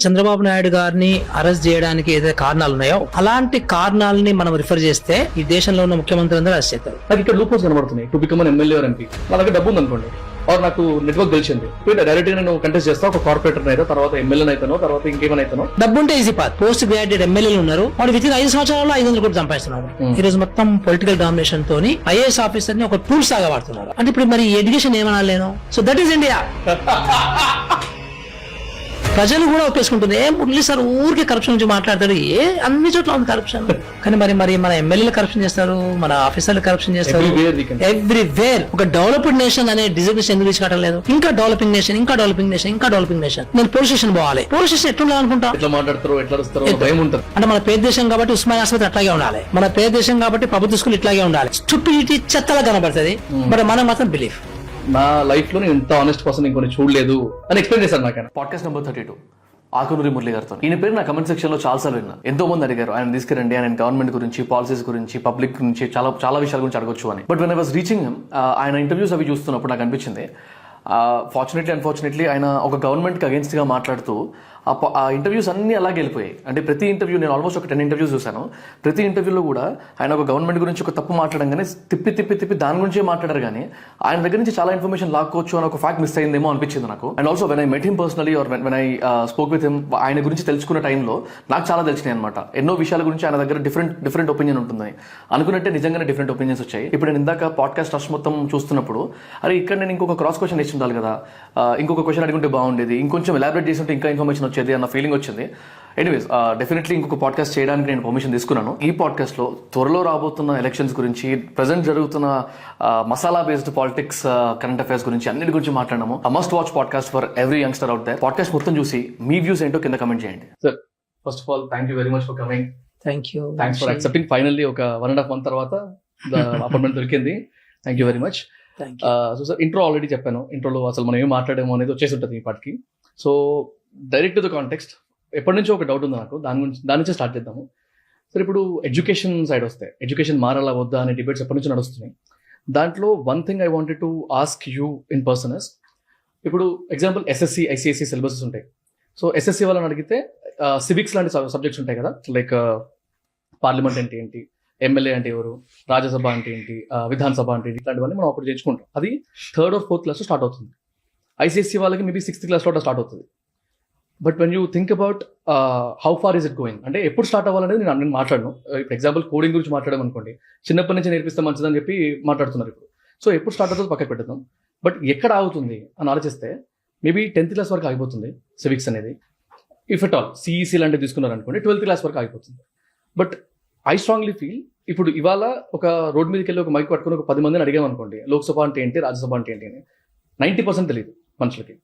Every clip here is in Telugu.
చంద్రబాబు నాయుడు గారిని అరెస్ట్ చేయడానికి ఏదైతే కారణాలు ఉన్నాయో అలాంటి కారణాలని మనం రిఫర్ చేస్తే ఈ దేశంలో ఉన్న ముఖ్యమంత్రి అందరూ అరెస్ట్ చేస్తారు. నాకు ఇక్కడ లూప్ హోల్స్ కనబడుతున్నాయి. To become MLA or MP. నా దగ్గర డబ్బు ఉంది అనుకోండి, ఆర్ నాకు నెట్వర్క్ తెలిసింది, డైరెక్ట్ గా నేను కంటెస్ట్ చేస్తా, ఒక కార్పొరేటర్ అయితే, తర్వాత ఎమ్మెల్యే అయితానో, తర్వాత ఇంకేమైనా అయితానో. డబ్బు ఉంటే ఈజీ పాత్. పోస్ట్ గ్రాడ్యుయేట్ ఎమ్మెల్యేలు ఉన్నారు, వాడు విత్ ఇన్ 5 సంవత్సరాల్లో 500 కోట్లు సంపాదిస్తున్నారు. ఈ రోజు మొత్తం పొలిటికల్ డామినేషన్ తోని ఐఏఎస్ ఆఫీసర్ ని ఒక టూల్స్ లాగా వాడుతున్నారు. అంటే ఇప్పుడు మరి ఎడ్యుకేషన్ ఏమనాలి నేను? So that is India. ప్రజలు కూడా ఒప్పేసుకుంటుంది, ఏ మురళి సార్ ఊరికే కరప్షన్ గురించి మాట్లాడతారు, ఏ అన్ని చోట్ల ఉంది కరప్షన్. కానీ మరి మన ఎమ్మెల్యేలు కరప్షన్ చేస్తారు, మన ఆఫీసర్లు కరప్షన్ చేస్తారు, ఎవ్రీవేర్. ఒక డెవలప్డ్ నేషన్ అనే డిజిగ్నేషన్ ఎందుకు తీసుకోవడం లేదు? ఇంకా డెవలపింగ్ నేషన్, ఇంకా డెవలపింగ్ నేషన్, ఇంకా డెవలపింగ్ నేషన్. నేను పోలీస్ స్టేషన్ పోవాలి, పోలీస్ స్టేషన్ ఎట్లా అనుకుంటా, ఎట్లా మాట్లాడతారు, ఎట్లా వస్తారో భయం ఉంటుంది. అంటే మన పేద దేశం కాబట్టి ఉస్మానియా ఆసుపత్రి అట్లాగే ఉండాలి, మన పేద దేశం కాబట్టి ప్రభుత్వ స్కూల్ ఇట్లాగే ఉండాలి. స్టూపిడిటీ చెత్తలా కనబడుతుంది, మరి మనం మాత్రం బిలీఫ్. నా లైఫ్ లో నేను ఇంత ఆనెస్ట్ పర్సన్ ఇంకొని చూడలేదు అని ఎక్స్ప్లెయిన్ చేశాను. నాకు పాడ్కాస్ట్ నెంబర్ 32 ఆకునూరి మురళి గారితో. ఈయన పేరు నా కమెంట్ సెక్షన్ లో చాలా సార్లు విన్నాను. ఎంతో మంది అడిగారు ఆయన తీసుకురండి, ఆయన గవర్నమెంట్ గురించి, పాలసీస్ గురించి, పబ్లిక్ గురించి చాలా విషయాల గురించి అడగొచ్చు అని. But when I was reaching him, ఆయన ఇంటర్వ్యూస్ అవి చూస్తున్నప్పుడు నాకు అనిపించింది, అన్ఫార్చునేట్లీ ఆయన ఒక గవర్నమెంట్ కి అగేన్స్ట్ గా మాట్లాడుతూ ఆ ఇంటర్వ్యూస్ అన్ని అలాగే వెళ్ళిపోయాయి. అంటే ప్రతి ఇంటర్వ్యూ, నేను ఆల్మోస్ట్ ఒక 10 ఇంటర్వ్యూస్ చూశాను, ప్రతి ఇంటర్వ్యూలో కూడా ఆయన ఒక గవర్నమెంట్ గురించి ఒక తప్పు మాట్లాడంగానే తిప్పి దాని గురించే మాట్లాడారు, కానీ ఆయన దగ్గర నుంచి చాలా ఇన్ఫర్మేషన్ లాక్కోవచ్చు అని ఒక ఫ్యాక్ట్ మిస్ అయిందేమో అనిపించింది నాకు. And also when I met him personally or when I spoke with him, ఆయన గురించి తెలుసుకున్న టైంలో నాకు చాలా తెలిసినాయి అనమాట. ఎన్నో విషయాల గురించి ఆయన దగ్గర డిఫరెంట్ ఒపీనియన్ ఉంటుంది. అనుకున్నట్టే నిజంగానే డిఫరెంట్ ఒపీనియన్స్ వచ్చాయి. ఇప్పుడు నేను ఇందాక పాడ్కాస్ట్ ట్రస్ట్ మొత్తం చూస్తున్నప్పుడు, అరే ఇక్కడ నేను ఇంకొక క్రాస్ క్వశ్చన్ ఇచ్చి ఉండాలి కదా, ఇంకొక క్వశ్చన్ అడుగుంటే బాగుండేది, ఇంకొంచెం ఎలాబరేట్ చేసి ఉంటే ఇంకా ఇన్ఫర్మేషన్ వచ్చేది అన్న ఫీలింగ్ వచ్చింది. ఎనీవేస్, డెఫినెట్లీ ఇంకొక పాడ్కాస్ట్ చేయడానికి నేను పర్మిషన్ తీసుకున్నాను. ఈ పాడ్కాస్ట్ లో త్వరలో రాబోతున్న ఎలక్షన్స్ గురించి, ప్రెసెంట్ జరుగుతున్న masala based politics, current affairs గురించి, అన్నిటి గురించి మాట్లాడము. Must watch podcast for every youngster out there. Podcast మొత్తం చూసి మీ వ్యూస్ ఏంటో కింద కమెంట్ చేయండి. Sir, first of all thank you very much for coming. Thanks for accepting. Finally ఒక 1.5 month తర్వాత అపాయింట్మెంట్ దొరికింది. Thank you very much. So sir, intro already చెప్పాను. ఇంట్రోలో అసలు మనం ఏం మాట్లాడేమో అనేది వచ్చేసి ఉంటుంది ఈ పాటికి. So direct to the context, ఎప్పటి నుంచో ఒక డౌట్ ఉంది నాకు, దాని నుంచి స్టార్ట్ చేద్దాము. సార్, ఇప్పుడు ఎడ్యుకేషన్ సైడ్ వస్తే, ఎడ్యుకేషన్ మారాలా వద్దా అనే డిబేట్స్ ఎప్పటి నుంచి నడుస్తున్నాయి. దాంట్లో one thing I wanted to ask you in person is, ఇప్పుడు ఎగ్జాంపుల్ SSC, ICSE సిలబసెస్ ఉంటాయి. సో SSC వాళ్ళని అడిగితే సివిక్స్ లాంటి సబ్జెక్ట్స్ ఉంటాయి కదా, లైక్ పార్లమెంట్ అంటే ఏంటి, ఎమ్మెల్యే అంటే ఎవరు, రాజ్యసభ అంటే ఏంటి, విధానసభ అంటే ఏంటి, ఇట్లాంటివన్నీ మనం అప్పుడు చేర్చుకుంటాం. అది 3rd or 4th క్లాస్లో స్టార్ట్ అవుతుంది. ICSE వాళ్ళకి మేబీ 6th క్లాస్లో స్టార్ట్ అవుతుంది. But when you think about how far is it going, అంటే ఎప్పుడు స్టార్ట్ అవ్వాలనేది నేను మాట్లాడను. ఇప్పుడు ఎగ్జాంపుల్ కోడింగ్ గురించి మాట్లాడడం అనుకోండి, చిన్నప్పటి నుంచి నేర్పిస్తే మంచిదని చెప్పి మాట్లాడుతున్నారు ఇప్పుడు. సో ఎప్పుడు స్టార్ట్ అవుతుందో పక్కన పెట్టుదాం. బట్ ఎక్కడ ఆగుతుంది అని ఆలోచిస్తే మేబీ 10th క్లాస్ వరకు ఆగిపోతుంది సివిక్స్ అనేది. ఇఫ్ ఎట్ ఆల్ CEC లాంటివి తీసుకున్నారు అనుకోండి, 12th క్లాస్ వరకు ఆగిపోతుంది. బట్ ఐ స్ట్రాంగ్లీ ఫీల్, ఇప్పుడు ఇవాళ ఒక రోడ్ మీదకి వెళ్ళి ఒక మైక్ పట్టుకుని ఒక 10 మందిని అడిగాం అనుకోండి, లోక్సభ అంటే ఏంటి, రాజ్యసభ అంటే ఏంటి అని 90% తెలియదు మనుషులకి.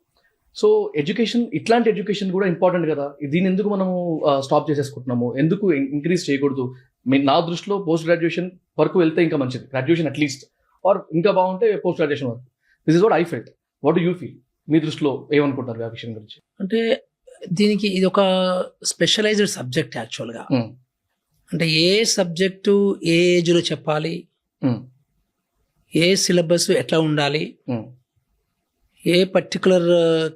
సో ఎడ్యుకేషన్, ఇట్లాంటి ఎడ్యుకేషన్ కూడా ఇంపార్టెంట్ కదా, దీన్ని ఎందుకు మనము స్టాప్ చేసేసుకుంటున్నాము, ఎందుకు ఇంక్రీజ్ చేయకూడదు? నా దృష్టిలో పోస్ట్ గ్రాడ్యుయేషన్ వరకు వెళ్తే ఇంకా మంచిది, గ్రాడ్యుయేషన్ అట్లీస్ట్, ఆర్ ఇంకా బాగుంటే పోస్ట్ గ్రాడ్యుయేషన్ వరకు. This is what I felt. What do you feel? మీ దృష్టిలో ఏమనుకుంటారు ఆ విషయం గురించి? అంటే దీనికి ఇది ఒక స్పెషలైజ్డ్ సబ్జెక్ట్ యాక్చువల్గా. అంటే ఏ సబ్జెక్టు ఏ ఏజ్లో చెప్పాలి, ఏ సిలబస్ ఎట్లా ఉండాలి, ఏ పర్టికులర్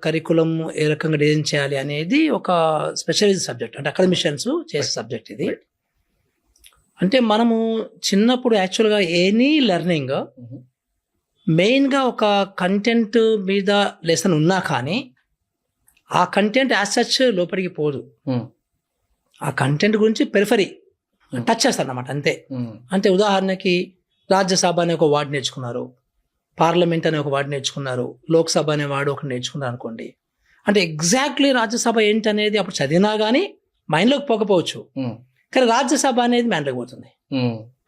కరికులం ఏ రకంగా డిజైన్ చేయాలి అనేది ఒక స్పెషలైజ్డ్ సబ్జెక్ట్, అంటే అకాడమిషియన్స్ చేసే సబ్జెక్ట్ ఇది. అంటే మనము చిన్నప్పుడు యాక్చువల్గా ఎనీ లెర్నింగ్ మెయిన్గా ఒక కంటెంట్ మీద లెసన్ ఉన్నా కానీ ఆ కంటెంట్ యాజ్ సచ్ లోపలికి పోదు. ఆ కంటెంట్ గురించి పెరిఫరీ టచ్ చేస్తారు అన్నమాట, అంతే. అంటే ఉదాహరణకి రాజ్యసభ అనే ఒక వర్డ్ నేర్చుకున్నారు, పార్లమెంట్ అనే ఒక వర్డ్ నేర్చుకున్నారు, లోక్సభ అనే వర్డ్ ఒకటి నేర్చుకున్నారు అనుకోండి. అంటే ఎగ్జాక్ట్లీ రాజ్యసభ ఏంటి అనేది అప్పుడు చదివినా కానీ మైండ్లోకి పోకపోవచ్చు, కానీ రాజ్యసభ అనేది మైండ్లోకి పోతుంది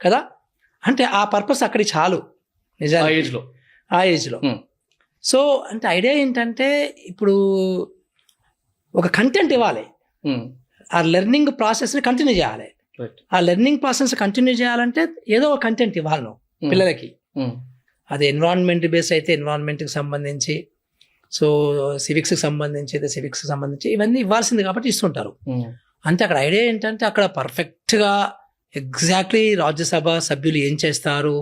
కదా. అంటే ఆ పర్పస్ అక్కడికి చాలు నిజంగా ఆ ఏజ్లో. సో అంటే ఐడియా ఏంటంటే, ఇప్పుడు ఒక కంటెంట్ ఇవ్వాలి, ఆ లెర్నింగ్ ప్రాసెస్ని కంటిన్యూ చేయాలి. ఆ లెర్నింగ్ ప్రాసెస్ కంటిన్యూ చేయాలంటే ఏదో ఒక కంటెంట్ ఇవ్వాలి నువ్వు పిల్లలకి. అది ఎన్విరాన్మెంట్ బేస్ అయితే ఎన్విరాన్మెంట్కి సంబంధించి, సో సివిక్స్కి సంబంధించి అయితే సివిక్స్కి సంబంధించి ఇవన్నీ ఇవ్వాల్సింది కాబట్టి ఇస్తుంటారు. అంటే అక్కడ ఐడియా ఏంటంటే, అక్కడ పర్ఫెక్ట్గా ఎగ్జాక్ట్లీ రాజ్యసభ సభ్యులు ఏం చేస్తారు,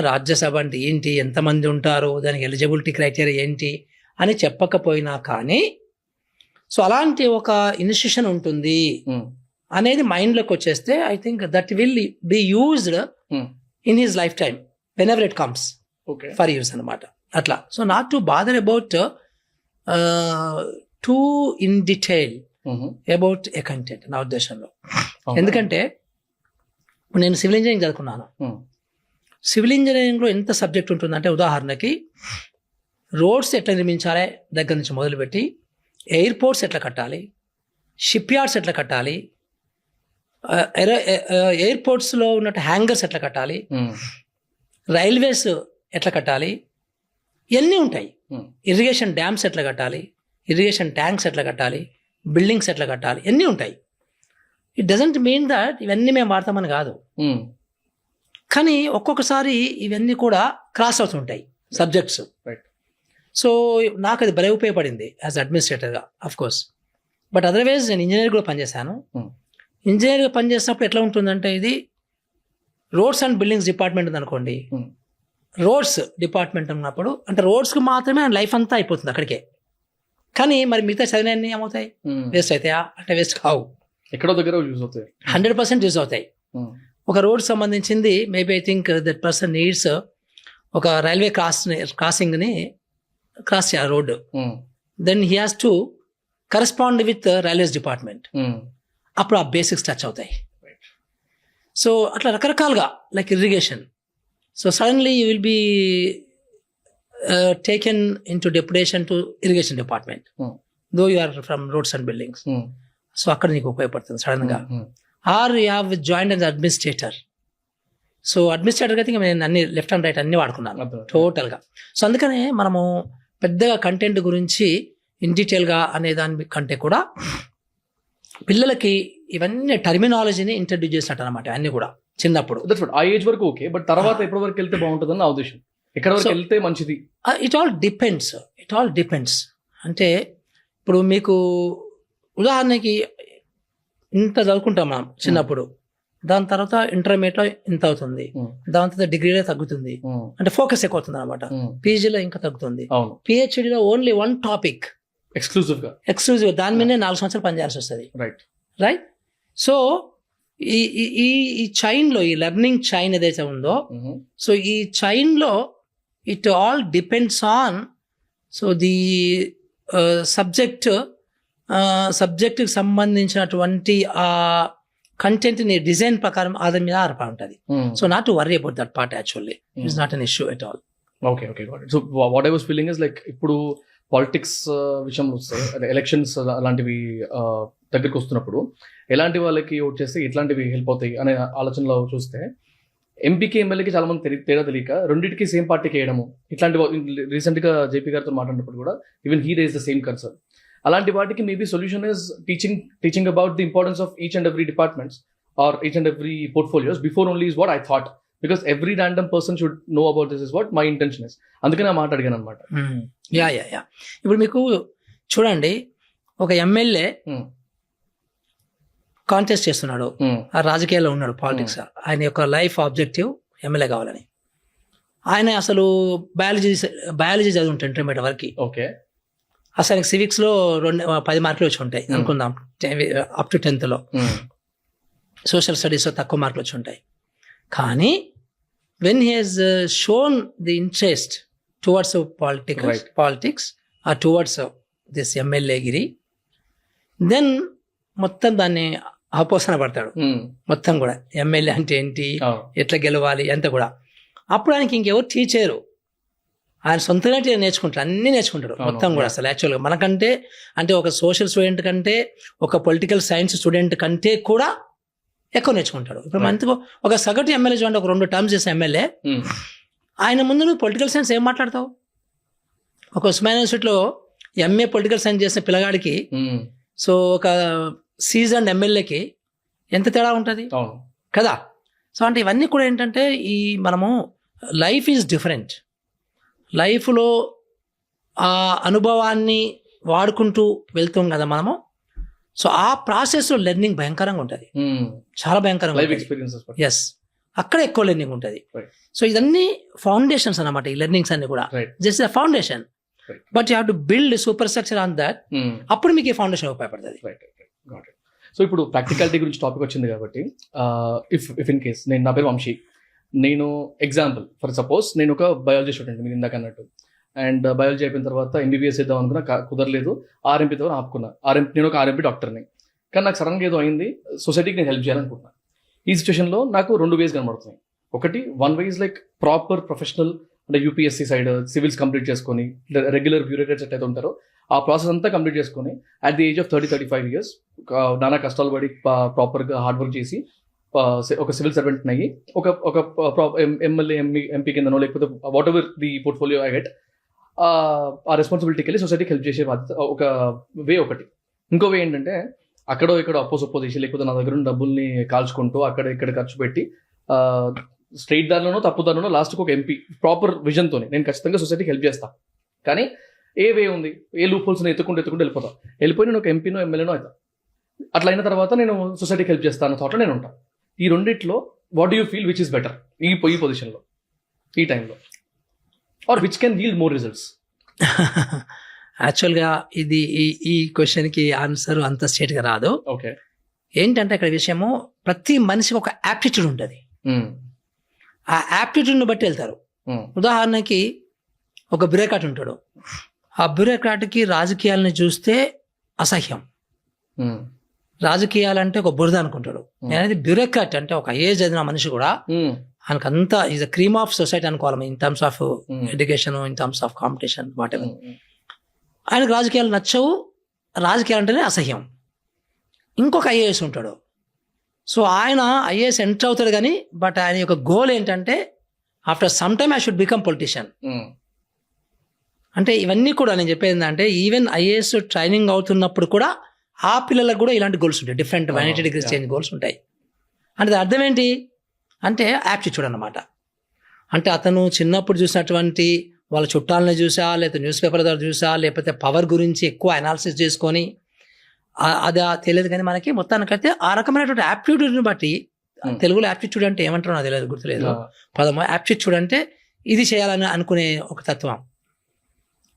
రాజ్యసభ అంటే ఏంటి, ఎంతమంది ఉంటారు, దానికి ఎలిజిబిలిటీ క్రైటీరియా ఏంటి అని చెప్పకపోయినా కానీ సో అలాంటి ఒక ఇన్స్టిట్యూషన్ ఉంటుంది అనేది మైండ్లోకి వచ్చేస్తే I think that will be used in his life time when ever it comes okay for use అనమాట అట్లా. So not to bother about two in detail about a content నా ఉద్దేశంలో. ఎందుకంటే నేను సివిల్ ఇంజనీరింగ్ చదువుకున్నాను. సివిల్ ఇంజనీరింగ్లో ఎంత సబ్జెక్ట్ ఉంటుందంటే ఉదాహరణకి రోడ్స్ ఎట్లా నిర్మించాలి దగ్గర నుంచి మొదలుపెట్టి ఎయిర్పోర్ట్స్ ఎట్లా కట్టాలి, షిప్ యార్డ్స్ ఎట్లా కట్టాలి, ఎయిర్పోర్ట్స్లో ఉన్నట్టు హ్యాంగర్స్ ఎట్లా కట్టాలి, రైల్వేస్ ఎట్లా కట్టాలి, ఇవన్నీ ఉంటాయి. ఇరిగేషన్ డ్యామ్స్ ఎట్లా కట్టాలి, ఇరిగేషన్ ట్యాంక్స్ ఎట్లా కట్టాలి, బిల్డింగ్స్ ఎట్లా కట్టాలి, ఇవన్నీ ఉంటాయి. ఇట్ డజంట్ మీన్ దట్ ఇవన్నీ మేము వాడతామని కాదు, కానీ ఒక్కొక్కసారి ఇవన్నీ కూడా క్రాస్ అవుతుంటాయి సబ్జెక్ట్స్. సో నాకు అది భలే ఉపయోగపడింది యాజ్ అడ్మినిస్ట్రేటర్గా అఫ్ కోర్స్. బట్ అదర్వైజ్ నేను ఇంజనీర్ కూడా పనిచేశాను. ఇంజనీర్గా పనిచేసినప్పుడు ఎట్లా ఉంటుందంటే ఇది రోడ్స్ అండ్ బిల్డింగ్స్ డిపార్ట్మెంట్ ఉంది అనుకోండి. రోడ్స్ డిపార్ట్మెంట్ ఉన్నప్పుడు అంటే రోడ్స్కి మాత్రమే లైఫ్ అంతా అయిపోతుంది అక్కడికే. కానీ మరి మిగతా చదివినవన్నీ ఏమవుతాయి, వేస్ట్ అవుతాయా అంటే వేస్ట్ కావు, ఎక్కడో దగ్గర యూజ్ అవుతాయి, 100% యూజ్ అవుతాయి. ఒక రోడ్ సంబంధించింది maybe I think that person needs ఒక రైల్వే క్రాసింగ్ని క్రాస్ చేయాలి రోడ్డు, then he has to correspond with railways department. అప్పుడు ఆ బేసిక్స్ టచ్ అవుతాయి. సో అట్లా రకరకాలుగా like irrigation. So suddenly you will be taken in to deputation to irrigation department though you are from roads and buildings. So అక్కడ నీకు ఉపయోగపడుతుంది సడన్గా. Or you have join as administrator. So అడ్మినిస్ట్రేటర్గా అయితే నేను అన్ని లెఫ్ట్ అండ్ రైట్ అన్ని వాడుకున్నాను టోటల్గా. సో అందుకనే మనము పెద్దగా కంటెంట్ గురించి ఇన్ డీటెయిల్గా అనే దాని కంటే కూడా పిల్లలకి ఇవన్నీ టర్మినాలజీని ఇంట్రడ్యూస్ చేసినట్టు అనమాట అన్ని కూడా చిన్నప్పుడు. ఆ ఏజ్ వరకు ఓకే, బట్ తర్వాత ఎప్పటి వరకు వెళ్తే బాగుంటుందని నా ఉద్దేశం. ఎక్కడ వరకు వెళ్తే మంచిది? It all depends. అంటే ఇప్పుడు మీకు ఉదాహరణకి ఇంత చదువుకుంటాం మనం చిన్నప్పుడు, దాని తర్వాత ఇంటర్మీడియట్లో ఇంత అవుతుంది, దాని తర్వాత డిగ్రీలో తగ్గుతుంది, అంటే ఫోకస్ ఎక్కువ అవుతుంది అనమాట. పీజీలో ఇంకా తగ్గుతుంది, పిహెచ్డీలో ఓన్లీ వన్ టాపిక్ ఎక్స్క్లూజివ్ దాని మీదే 4 సంవత్సరాలు పనిచేయాల్సి వస్తుంది. రైట్. సో ఈ చైన్లో ఈ లెర్నింగ్ చైన్ ఏదైతే ఉందో, సో ఈ చైన్లో it all depends on so the సబ్జెక్ట్కి సంబంధించినటువంటి ఆ కంటెంట్ ని డిజైన్ ప్రకారం దాని మీద ఆధారపడి ఉంటుంది. So not to worry about that part actually it's not an issue at all. Okay. So what I was feeling is like ఇప్పుడు పాలిటిక్స్ విషయంలో వస్తే అదే ఎలక్షన్స్ అలాంటివి దగ్గరికి వస్తున్నప్పుడు ఎలాంటి వాళ్ళకి ఓట్ చేస్తే ఎట్లాంటివి హెల్ప్ అవుతాయి అనే ఆలోచనలో చూస్తే ఎంపీకి ఎమ్మెల్యేకి చాలా మంది తేడా తెలియక రెండింటికి సేమ్ పార్టీకి వేయడము ఇట్లాంటి రీసెంట్ గా జేపీ గారితో మాట్లాడినప్పుడు కూడా even he raise the same concern. అలాంటి వాటికి maybe solution is teaching about the importance of each and every departments or each and every portfolios before only is what I thought, because every random person should know about this is what my intention is. అందుకని ఆ మాట అడిగాను అనమాట. యా. ఇప్పుడు మీకు చూడండి, ఒక ఎమ్మెల్యే కాంటెస్ట్ చేస్తున్నాడు, ఆ రాజకీయాల్లో ఉన్నాడు, పాలిటిక్స్, ఆయన యొక్క లైఫ్ ఆబ్జెక్టివ్ ఎమ్మెల్యే కావాలని. ఆయన అసలు బయాలజీ చదువుంటాడు ఇంటర్మీడియట్ వరకు. ఓకే. అసలు సివిక్స్ లో 10 మార్కులు వచ్చి ఉంటాయి అనుకుందాం అప్ టు 10th లో. సోషల్ స్టడీస్ లో తక్కువ మార్కులు వచ్చి ఉంటాయి. కానీ when he has shown the interest towards politics or towards this MLA గిరి, దెన్ మొత్తం దాన్ని ఆపోసన పడతాడు మొత్తం కూడా. ఎమ్మెల్యే అంటే ఏంటి, ఎట్లా గెలవాలి అంతా కూడా. అప్పుడు ఆయనకి ఇంకెవరు టీచరు, ఆయన సొంతంగా నేర్చుకుంటాడు, అన్నీ నేర్చుకుంటాడు మొత్తం కూడా. అసలు యాక్చువల్గా మనకంటే అంటే ఒక సోషల్ స్టూడెంట్ కంటే ఒక పొలిటికల్ సైన్స్ స్టూడెంట్ కంటే కూడా ఎక్కువ నేర్చుకుంటాడు. ఇప్పుడు మనకు ఒక సగటు ఎమ్మెల్యే చూడండి, ఒక 2 టర్మ్స్ చేసిన ఎమ్మెల్యే, ఆయన ముందు నువ్వు పొలిటికల్ సైన్స్ ఏం మాట్లాడతావు? ఒక ఉస్మానియా యూనివర్సిటీలో ఎంఏ పొలిటికల్ సైన్స్ చేసిన పిల్లగాడికి సో ఒక సీజన్ ఎమ్మెల్యేకి ఎంత తేడా ఉంటుంది కదా. సో అంటే ఇవన్నీ కూడా ఏంటంటే ఈ మనము లైఫ్ ఈజ్ డిఫరెంట్. లైఫ్లో ఆ అనుభవాన్ని వాడుకుంటూ వెళ్తాం కదా మనము. సో ఆ ప్రాసెస్లో లెర్నింగ్ భయంకరంగా ఉంటుంది, చాలా భయంకరంగా. ఎస్, అక్కడ ఎక్కువ లెర్నింగ్ ఉంటుంది. సో ఇదన్నీ ఫౌండేషన్స్ అన్నమాట, ఈ లెర్నింగ్స్ అన్ని కూడా just foundation. But you have to build super structure on that. అప్పుడు మీకు ఈ ఫౌండేషన్ ఉపయోగపడుతుంది. సో ఇప్పుడు ప్రాక్టికాలిటీ గురించి టాపిక్ వచ్చింది కాబట్టి ఇఫ్ ఇన్ కేస్ నా పేరు వంశీ, నేను ఎగ్జాంపుల్ ఫర్ సపోజ్ నేను ఒక బయాలజీ స్టూడెంట్ మీరు ఇందాక అన్నట్టు, అండ్ బయాలజీ అయిపోయిన తర్వాత ఎంబీబీఎస్ చేద్దాం అనుకున్నా, కుదరలేదు, ఆర్ఎంపీ ద్వారా ఆపుకున్నా. నేను ఒక ఆర్ఎంపీ డాక్టర్ని, కానీ నాకు సడన్గా ఏదో అయింది, సొసైటీకి నేను హెల్ప్ చేయాలనుకుంటున్నాను. ఈ సిచ్యువేషన్లో నాకు 2 వేస్ కనబడుతున్నాయి. ఒకటి, 1 way is like proper professional, అంటే యూపీఎస్సీ సైడ్ సివిల్స్ కంప్లీట్ చేసుకొని రెగ్యులర్ బ్యూరోక్రాట్స్ ఎట్లయితే ఉంటారో ఆ ప్రాసెస్ అంతా కంప్లీట్ చేసుకొని at the age of 30-35 years నానా కష్టాలు పడి ప్రాపర్గా హార్డ్ వర్క్ చేసి ఒక సివిల్ సర్వెంట్ అయ్యి ఒక ఎమ్మెల్యే ఎంపీ కిందనో లేకపోతే what ever the portfolio I get ఆ రెస్పాన్సిబిలిటీకి వెళ్ళి సొసైటీకి హెల్ప్ చేసే బాధ్యత ఒక వే. ఒకటి ఇంకో వే ఏంటంటే అక్కడో ఇక్కడ అప్పో చేసి లేకపోతే నా దగ్గర ఉన్న డబ్బుల్ని కాల్చుకుంటూ అక్కడ ఇక్కడ ఖర్చు పెట్టి స్ట్రైట్ దారిలోనో తప్పు దారిలోనో లాస్ట్కి ఒక ఎంపీ ప్రాపర్ విజన్తోనే నేను ఖచ్చితంగా సొసైటీకి హెల్ప్ చేస్తాను. కానీ ఏ వే ఉంది, ఏ లూప్ హోల్స్ని ఎత్తుకుంటూ వెళ్ళిపోయి నేను ఒక ఎంపీనో ఎమ్మెల్యేనో అవుతాను. అట్లా అయిన తర్వాత నేను సొసైటీకి హెల్ప్ చేస్తాను థాట్లో నేను ఉంటాను. ఈ రెండిట్లో what do you feel which is better ఈ పొజిషన్లో, ఈ టైంలో, or which can yield more results? యాక్చువల్గా ఇది ఈ క్వశ్చన్కి ఆన్సర్ అంత స్ట్రేట్గా రాదు. ఓకే, ఏంటంటే ఇక్కడ విషయము, ప్రతి మనిషికి ఒక యాప్టిట్యూడ్ ఉంటుంది. ఆ యాప్టిట్యూడ్ని బట్టి వెళ్తారు. ఉదాహరణకి ఒక బ్యూరోక్రాట్ ఉంటాడు, ఆ బ్యూరోక్రాట్కి రాజకీయాలను చూస్తే అసహ్యం, రాజకీయాలంటే ఒక బురద అనుకుంటాడు. నేనైతే బ్యూరోక్రాట్ అంటే ఒక ఏజ్ చదివిన మనిషి కూడా ఆయనకంతా is a cream of society అనుకోవాలి, in terms of education, in terms of competition, whatever. ఆయనకు రాజకీయాలు నచ్చవు, రాజకీయాలు అంటేనే అసహ్యం. ఇంకొక ఐఏఎస్ ఉంటాడు, సో ఆయన ఐఏఎస్ ఎంటర్ అవుతాడు కానీ బట్ ఆయన యొక్క గోల్ ఏంటంటే after some time I should become politician. అంటే ఇవన్నీ కూడా నేను చెప్పేది ఏంటంటే ఈవెన్ ఐఏఎస్ ట్రైనింగ్ అవుతున్నప్పుడు కూడా ఆ పిల్లలకు కూడా ఇలాంటి గోల్స్ ఉంటాయి, డిఫరెంట్ 180 degrees చేంజ్ గోల్స్ ఉంటాయి. అంటే అర్థం ఏంటి అంటే యాప్టిట్యూడ్ అన్నమాట. అంటే అతను చిన్నప్పుడు చూసినటువంటి వాళ్ళ చుట్టాలని చూసా, లేకపోతే న్యూస్ పేపర్ ద్వారా చూసా, లేకపోతే పవర్ గురించి ఎక్కువ అనాలిసిస్ చేసుకొని అది తెలియదు. కానీ మనకి మొత్తానికైతే ఆ రకమైనటువంటి యాప్టిట్యూడ్ని బట్టి, తెలుగులో యాప్టిట్యూడ్ అంటే ఏమంటారో నాకు తెలియదు, గుర్తులేదు పదము. యాప్టిట్యూడ్ అంటే ఇది చేయాలని అనుకునే ఒక తత్వం.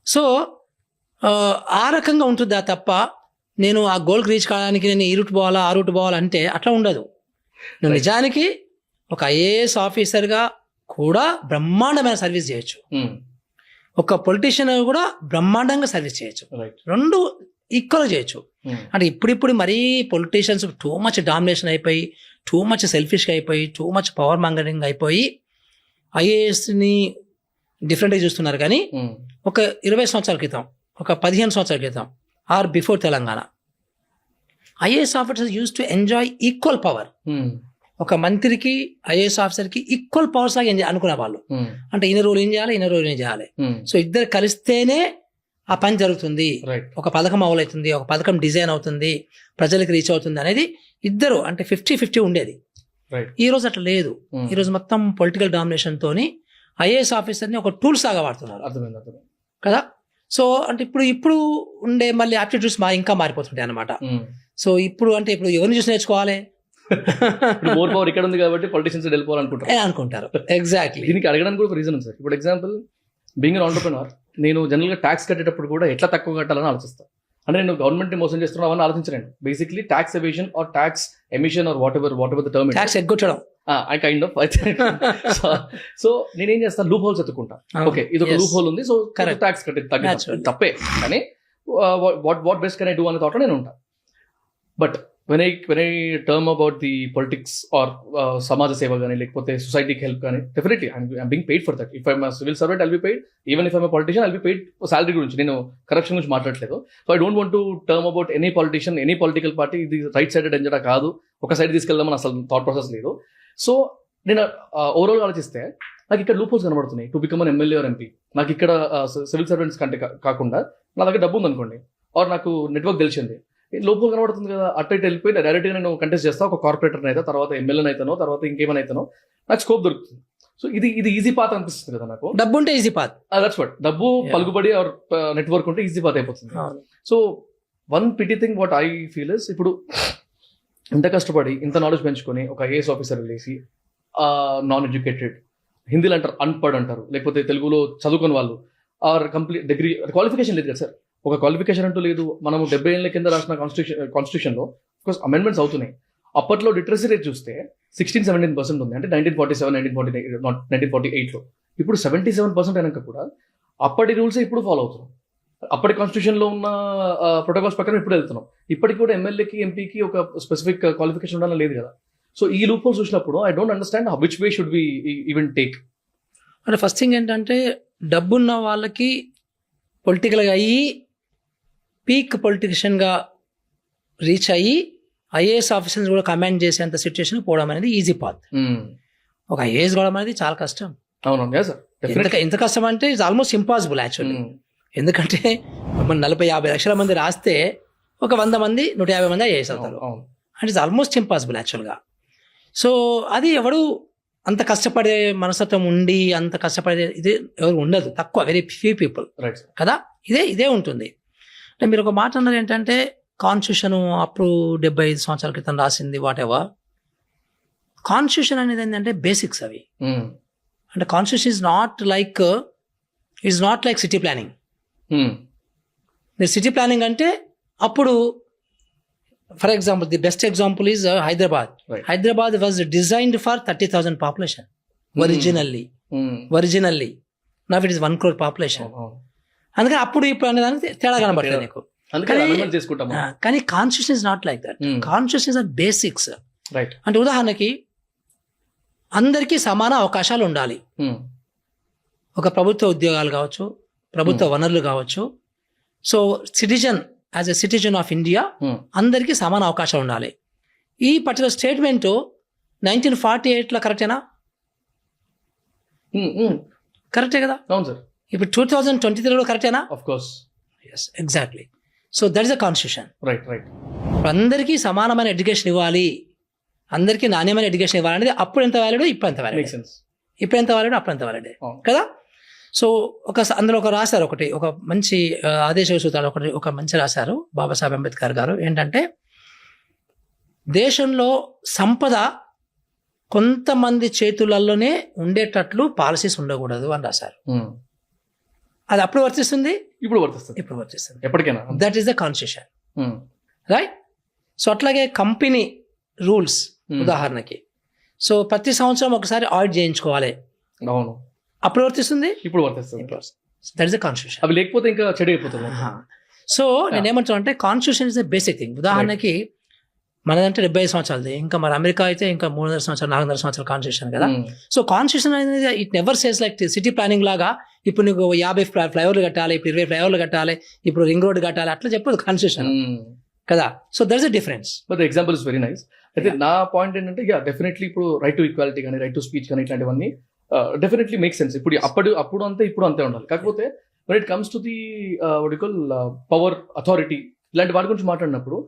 సో ఆ రకంగా ఉంటుందా తప్ప నేను ఆ గోల్కి రీచ్ కావడానికి నేను ఈ రూట్ పోవాలా ఆ రూట్ పోవాలంటే అట్లా ఉండదు. నువ్వు నిజానికి ఒక ఐఏఎస్ ఆఫీసర్గా కూడా బ్రహ్మాండమైన సర్వీస్ చేయొచ్చు, ఒక పొలిటీషియన్ కూడా బ్రహ్మాండంగా సర్వీస్ చేయొచ్చు, రెండు ఈక్వల్గా చేయొచ్చు. అంటే ఇప్పుడిప్పుడు మరీ పొలిటీషియన్స్ టూ మచ్ డామినేషన్ అయిపోయి, టూ మచ్ సెల్ఫిష్గా అయిపోయి, టూ మచ్ పవర్ మాంగరింగ్ అయిపోయి ఐఏఎస్ని డిఫరెంట్గా చూస్తున్నారు. కానీ ఒక 20 సంవత్సరాల క్రితం, ఒక 15 సంవత్సరాల క్రితం are before Telangana, IAS officers use to enjoy equal power. ఒక మంత్రికి ఐఏఎస్ ఆఫీసర్కి ఈక్వల్ పవర్స్ లాగా అనుకునే వాళ్ళు. అంటే ఇన్న రోజులు ఏం చేయాలి, ఇన్న రోజులు ఏం చేయాలి. సో ఇద్దరు కలిస్తేనే ఆ పని జరుగుతుంది, ఒక పథకం అమలవుతుంది, ఒక పథకం డిజైన్ అవుతుంది, ప్రజలకు రీచ్ అవుతుంది అనేది ఇద్దరు అంటే 50-50 ఉండేది. ఈ రోజు అట్లా లేదు. ఈ రోజు మొత్తం పొలిటికల్ డామినేషన్ తోని ఐఏఎస్ ఆఫీసర్ని ఒక టూల్స్ లాగా వాడుతున్నారు కదా. సో అంటే ఇప్పుడు ఉండే మళ్ళీ యాప్టిట్యూడ్స్ ఇంకా మారిపోతుంటాయి అన్నమాట. సో ఇప్పుడు ఎవరిని చూసి నేర్చుకోవాలి, మోర్ పవర్ ఇక్కడ ఉంది కాబట్టి పొలిటీషియన్స్ అనుకుంటారు. ఎగ్జాక్ట్లీ. దీనికి అడగడానికి కూడా ఒక రీజన్ ఉంది సార్. ఇప్పుడు ఎగ్జాంపుల్, బీయింగ్ అన్ ఆంటర్‌ప్రెన్యూర్, నేను జనరల్గా ట్యాక్స్ కట్టేటప్పుడు కూడా ఎట్లా తక్కువ కట్టాలని ఆలోచిస్తాను. అంటే నేను గవర్నమెంట్ ని మోసం చేస్తున్నాను అవన్నీ ఆలోచించలేను. Basically tax evasion or tax emission or whatever the term, tax ఎగ్గొట్టడం, ఐ కైండ్ ఆఫ్. సో నేనేం చేస్తాను, లూప్ హోల్స్ ఎత్తుకుంటా. ఓకే, ఇది ఒక లూప్ హోల్ ఉంది, సో ట్యాక్స్ కట్టే తప్పే, కానీ what best can I do అనే థాట్ నేను ఉంటాను. But when I term about the politics or సమాజ సేవ కానీ లేకపోతే సొసైటీకి హెల్ప్ కానీ, definitely I'm being paid for that. If I'm a civil servant, I'll be paid. Even if I'm a politician, I'll be paid salary గురించి. నేను కరప్షన్ గురించి మాట్లాడలేదు. So I don't want to term about any politician, any political party ఇది రైట్ సైడెడ్ ఎజెండా కాదు, ఒక సైడ్ తీసుకెళ్దామని అసలు థాట్ ప్రాసెస్ లేదు. సో నేను ఓవరాల్ ఆలోచిస్తే నాకు ఇక్కడ లూప్ హోల్స్ కనబడుతున్నాయి to become an MLA or MP. నాకు ఇక్కడ సివిల్ సర్వెంట్స్ కంటే కాకుండా నా దగ్గర డబ్బు ఉందనుకోండి, ఆర్ నాకు నెట్వర్క్ తెలిసింది, లోపల కనబడుతుంది కదా, అటు ఇటు వెళ్ళిపోయి డైరెక్ట్గా నేను కంటెస్ట్ చేస్తా, ఒక కార్పొరేటర్ అయితే, తర్వాత ఎమ్మెల్యేని అయితానో, తర్వాత ఇంకేమైనా అయితానో, నాకు స్కోప్ దొరుకుతుంది. సో ఇది ఈజీ పాత్ అనిపిస్తుంది కదా నాకు. డబ్బు ఉంటే ఈజీ పాత్, దట్స్ వాట్, డబ్బు పలుకుబడి ఆర్ నెట్వర్క్ ఉంటే ఈజీ పాత్ అయిపోతుంది. So one pity thing what I feel is, ఇప్పుడు ఇంత కష్టపడి ఇంత నాలెడ్జ్ పెంచుకొని ఒక ఐఏఎస్ ఆఫీసర్ వెళ్ళేసి నాన్ ఎడ్యుకేటెడ్, హిందీలో అంటారు అన్పడ్ అంటారు, లేకపోతే తెలుగులో చదువుకుని వాళ్ళు ఆర్ కంప్లీట్ డిగ్రీ క్వాలిఫికేషన్ లేదు కదా సార్. ఒక క్వాలిఫికేషన్ అంటూ లేదు. మనము 70 ఏళ్ల కింద రాసిన కాన్స్టిట్యూషన్లో కోర్స్ అమెండ్మెంట్స్ అవుతున్నాయి. అప్పట్లో లిటరసీ రేట్ చూస్తే 16-17% ఉంది, అంటే 1948లో. ఇప్పుడు 77% అయినాక కూడా అప్పటి రూల్స్ ఇప్పుడు ఫాలో అవుతున్నాం. అప్పటి కాన్స్టిట్యూషన్ లో ఉన్న ప్రోటోకాల్స్ ప్రకారం ఇప్పుడు వెళ్తున్నాం. ఇప్పటికి కూడా ఎమ్మెల్యేకి ఎంపీకి ఒక స్పెసిఫిక్ క్వాలిఫికేషన్ ఉండాలని లేదు కదా. సో ఈ లూప్ హోల్స్ చూసినప్పుడు I don't understand which way should we even take. అంటే ఫస్ట్ థింగ్ ఏంటంటే డబ్బున్న వాళ్ళకి పొలిటికల్గా అయ్యి పీక్ పొలిటిషియన్గా రీచ్ అయ్యి ఐఏఎస్ ఆఫీసర్స్ కూడా కమాండ్ చేసేంత సిచ్యువేషన్ పోవడం అనేది ఈజీ పాత్. ఒక ఐఏఎస్ కావడం అనేది చాలా కష్టం. అవును సార్. ఎంత కష్టం అంటే ఇట్స్ ఆల్మోస్ట్ ఇంపాసిబుల్ యాక్చువల్లీ. ఎందుకంటే మన 40-50 లక్షల మంది రాస్తే ఒక 100 మంది 150 మంది ఐఏఎస్ అవుతారు. అంటే ఇట్స్ ఆల్మోస్ట్ ఇంపాసిబుల్ యాక్చువల్గా. సో అది ఎవడు అంత కష్టపడే మనస్తత్వం ఉండి అంత కష్టపడే ఇది ఎవరు ఉండదు, తక్కువ, వెరీ ఫ్యూ పీపుల్ కదా. ఇదే ఉంటుంది. అంటే మీరు ఒక మాట అన్నారు ఏంటంటే కాన్స్టిట్యూషన్ అప్పుడు 75 సంవత్సరాల క్రితం రాసింది వాట్ ఎవర్. కాన్స్టిట్యూషన్ అనేది ఏంటంటే బేసిక్స్ అవి. అంటే constitution is not like city planning. City planning అంటే అప్పుడు for example the best example is Hyderabad. Hyderabad was designed for 30,000 population originally. Now it is 1 crore population. అందుకని అప్పుడు ఇప్పుడు అనే దానికి తేడా కనబడుతుంది నీకు. కానీ constitution is not like that. Constitution is basics. అంటే ఉదాహరణకి అందరికీ సమాన అవకాశాలు ఉండాలి. ఒక ప్రభుత్వ ఉద్యోగాలు కావచ్చు, ప్రభుత్వ వనరులు కావచ్చు. So as a citizen of India అందరికీ సమాన అవకాశం ఉండాలి. ఈ పర్టికులర్ స్టేట్మెంట్ 1948లో కరెక్టేనా? కరెక్టే కదా. అవును సార్. ఇప్పుడు 2023లో కరెక్టేనా? Of course. Yes, exactly. So that is the constitution. Right. అందరికీ సమానమైన ఎడ్యుకేషన్ ఇవ్వాలి, అందరికీ నాణ్యమైన ఎడ్యుకేషన్ ఇవ్వాలనేది అప్పుడు ఎంత వ్యాలిడ్, ఇప్పుడు ఎంత వ్యాలిడ్. ఇప్పుడు ఎంత వ్యాలిడ్, అప్పుడు ఎంత వ్యాలిడ్ కదా. సో అందులో రాశారు ఒక మంచి ఆదేశ సూత్రాలు ఒక మంచి రాశారు బాబాసాహెబ్ అంబేద్కర్ గారు. ఏంటంటే దేశంలో సంపద కొంతమంది చేతులలోనే ఉండేటట్లు పాలసీస్ ఉండకూడదు అని రాశారు. అది అప్పుడు వర్తిస్తుంది, ఇప్పుడు వర్తిస్తుంది ఎప్పటికైనా. That is the constitution, right. So అట్లాగే కంపెనీ రూల్స్ ఉదాహరణకి, సో ప్రతి సంవత్సరం ఒకసారి ఆడిట్ చేయించుకోవాలి. అవును, అప్పుడు వర్తిస్తుంది, ఇప్పుడు వర్తిస్తుంది. That is the constitution. అవి లేకపోతే ఇంకా చెడు అయిపోతుంది. సో నేనేమంటున్నా అంటే constitution is the basic thing. ఉదాహరణకి మనదంటే 75 సంవత్సరాలది, ఇంకా మరి అమెరికా అయితే ఇంకా 300 సంవత్సరాలు 400 సంవత్సరాల కాన్స్టిట్యూషన్ కదా. సో కాన్స్టిట్యూషన్ అనేది it never says like city planning లాగా ఇప్పుడు నీకు 50 ఫ్లైఓవర్లు కట్టాలి, ఇప్పుడు 20 ఫ్లైఓవర్లు కట్టాలి, ఇప్పుడు రింగ్ రోడ్ కట్టాలి, అట్లా చెప్పదు కాన్స్టిట్యూషన్ కదా. So that's the difference. But example is very nice. అయితే నా పాయింట్ ఏంటంటే డెఫినెట్లీ ఇప్పుడు రైట్ టు ఈక్వాలిటీ కానీ రైట్ టు స్పీచ్ కానీ ఇట్లాంటివన్నీ డెఫినెట్లీ మేక్ సెన్స్. ఇప్పుడు అప్పుడు అంతే ఇప్పుడు అంతే ఉండాలి. కాకపోతే when it comes to the what you call power authority ఇలాంటి వాటి గురించి మాట్లాడినప్పుడు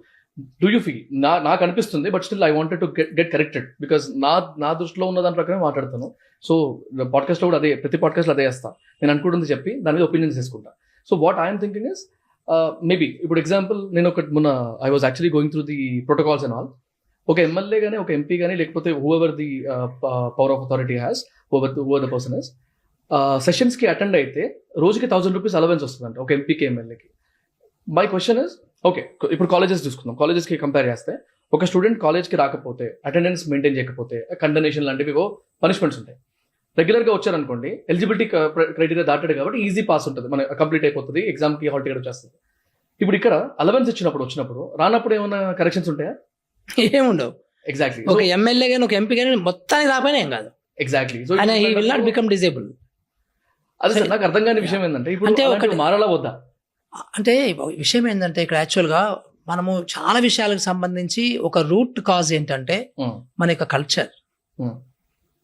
డూ యూ ఫీల్, నాకు అనిపిస్తుంది, but still I wanted to get corrected because నా దృష్టిలో ఉన్న దాని ప్రకారం మాట్లాడతాను. సో పాడ్కాస్ట్లో కూడా అదే, ప్రతి పాడ్కాస్ట్లో అదే చేస్తాను. నేను అనుకుంటుంది చెప్పి దాని మీద ఒపీనియన్స్ తీసుకుంటా. So what I'm thinking is maybe ఇప్పుడు ఎగ్జాంపుల్ నేను మొన్న I was actually going through the protocols and all. ఒక ఎమ్మెల్యే కానీ ఒక ఎంపీ కానీ లేకపోతే whoever the power of authority has, whoever the person is, సెషన్స్కి అటెండ్ అయితే రోజుకి 1,000 రూపీస్ అలవెన్స్ వస్తుందంట ఒక ఎంపీకి ఎమ్మెల్యేకి. మై క్వశ్చన్ ఇస్, ఓకే ఇప్పుడు కాలేజెస్ చూసుకుందాం, కాలేజెస్కి కంపేర్ చేస్తే ఒక స్టూడెంట్ కాలేజ్కి రాకపోతే, అటెండెన్స్ మెయింటైన్ చేయకపోతే కండనేషన్ లాంటివి పనిష్మెంట్స్ ఉంటాయి. రెగ్యులర్గా వచ్చారనుకోండి, ఎలిజిబిలిటీ క్రైటీరియా దాటాడు కాబట్టి ఈజీ పాస్ ఉంటుంది, మన కంప్లీట్ అయిపోతుంది, ఎగ్జామ్కి హాల్ టికెట్ వచ్చేస్తుంది. ఇప్పుడు ఇక్కడ అలవెన్స్ వచ్చినప్పుడు రానప్పుడు ఏమైనా కరెక్షన్స్ ఉంటాయా? ఏముండవు. ఎగ్జాక్ట్లీ. ఒక ఎమ్మెల్యే కానీ ఒక ఎంపీ కానీ మొత్తానికి రాకపోయినా ఏం కాదు. Exactly. So he will not become disable. అదే సార్ నాకు అర్థం కాని విషయం ఏంటంటే ఇప్పుడు మారాలా వద్దా అంటే విషయం ఏంటంటే ఇక్కడ యాక్చువల్గా మనము చాలా విషయాలకు సంబంధించి ఒక రూట్ కాజ్ ఏంటంటే మన యొక్క కల్చర్.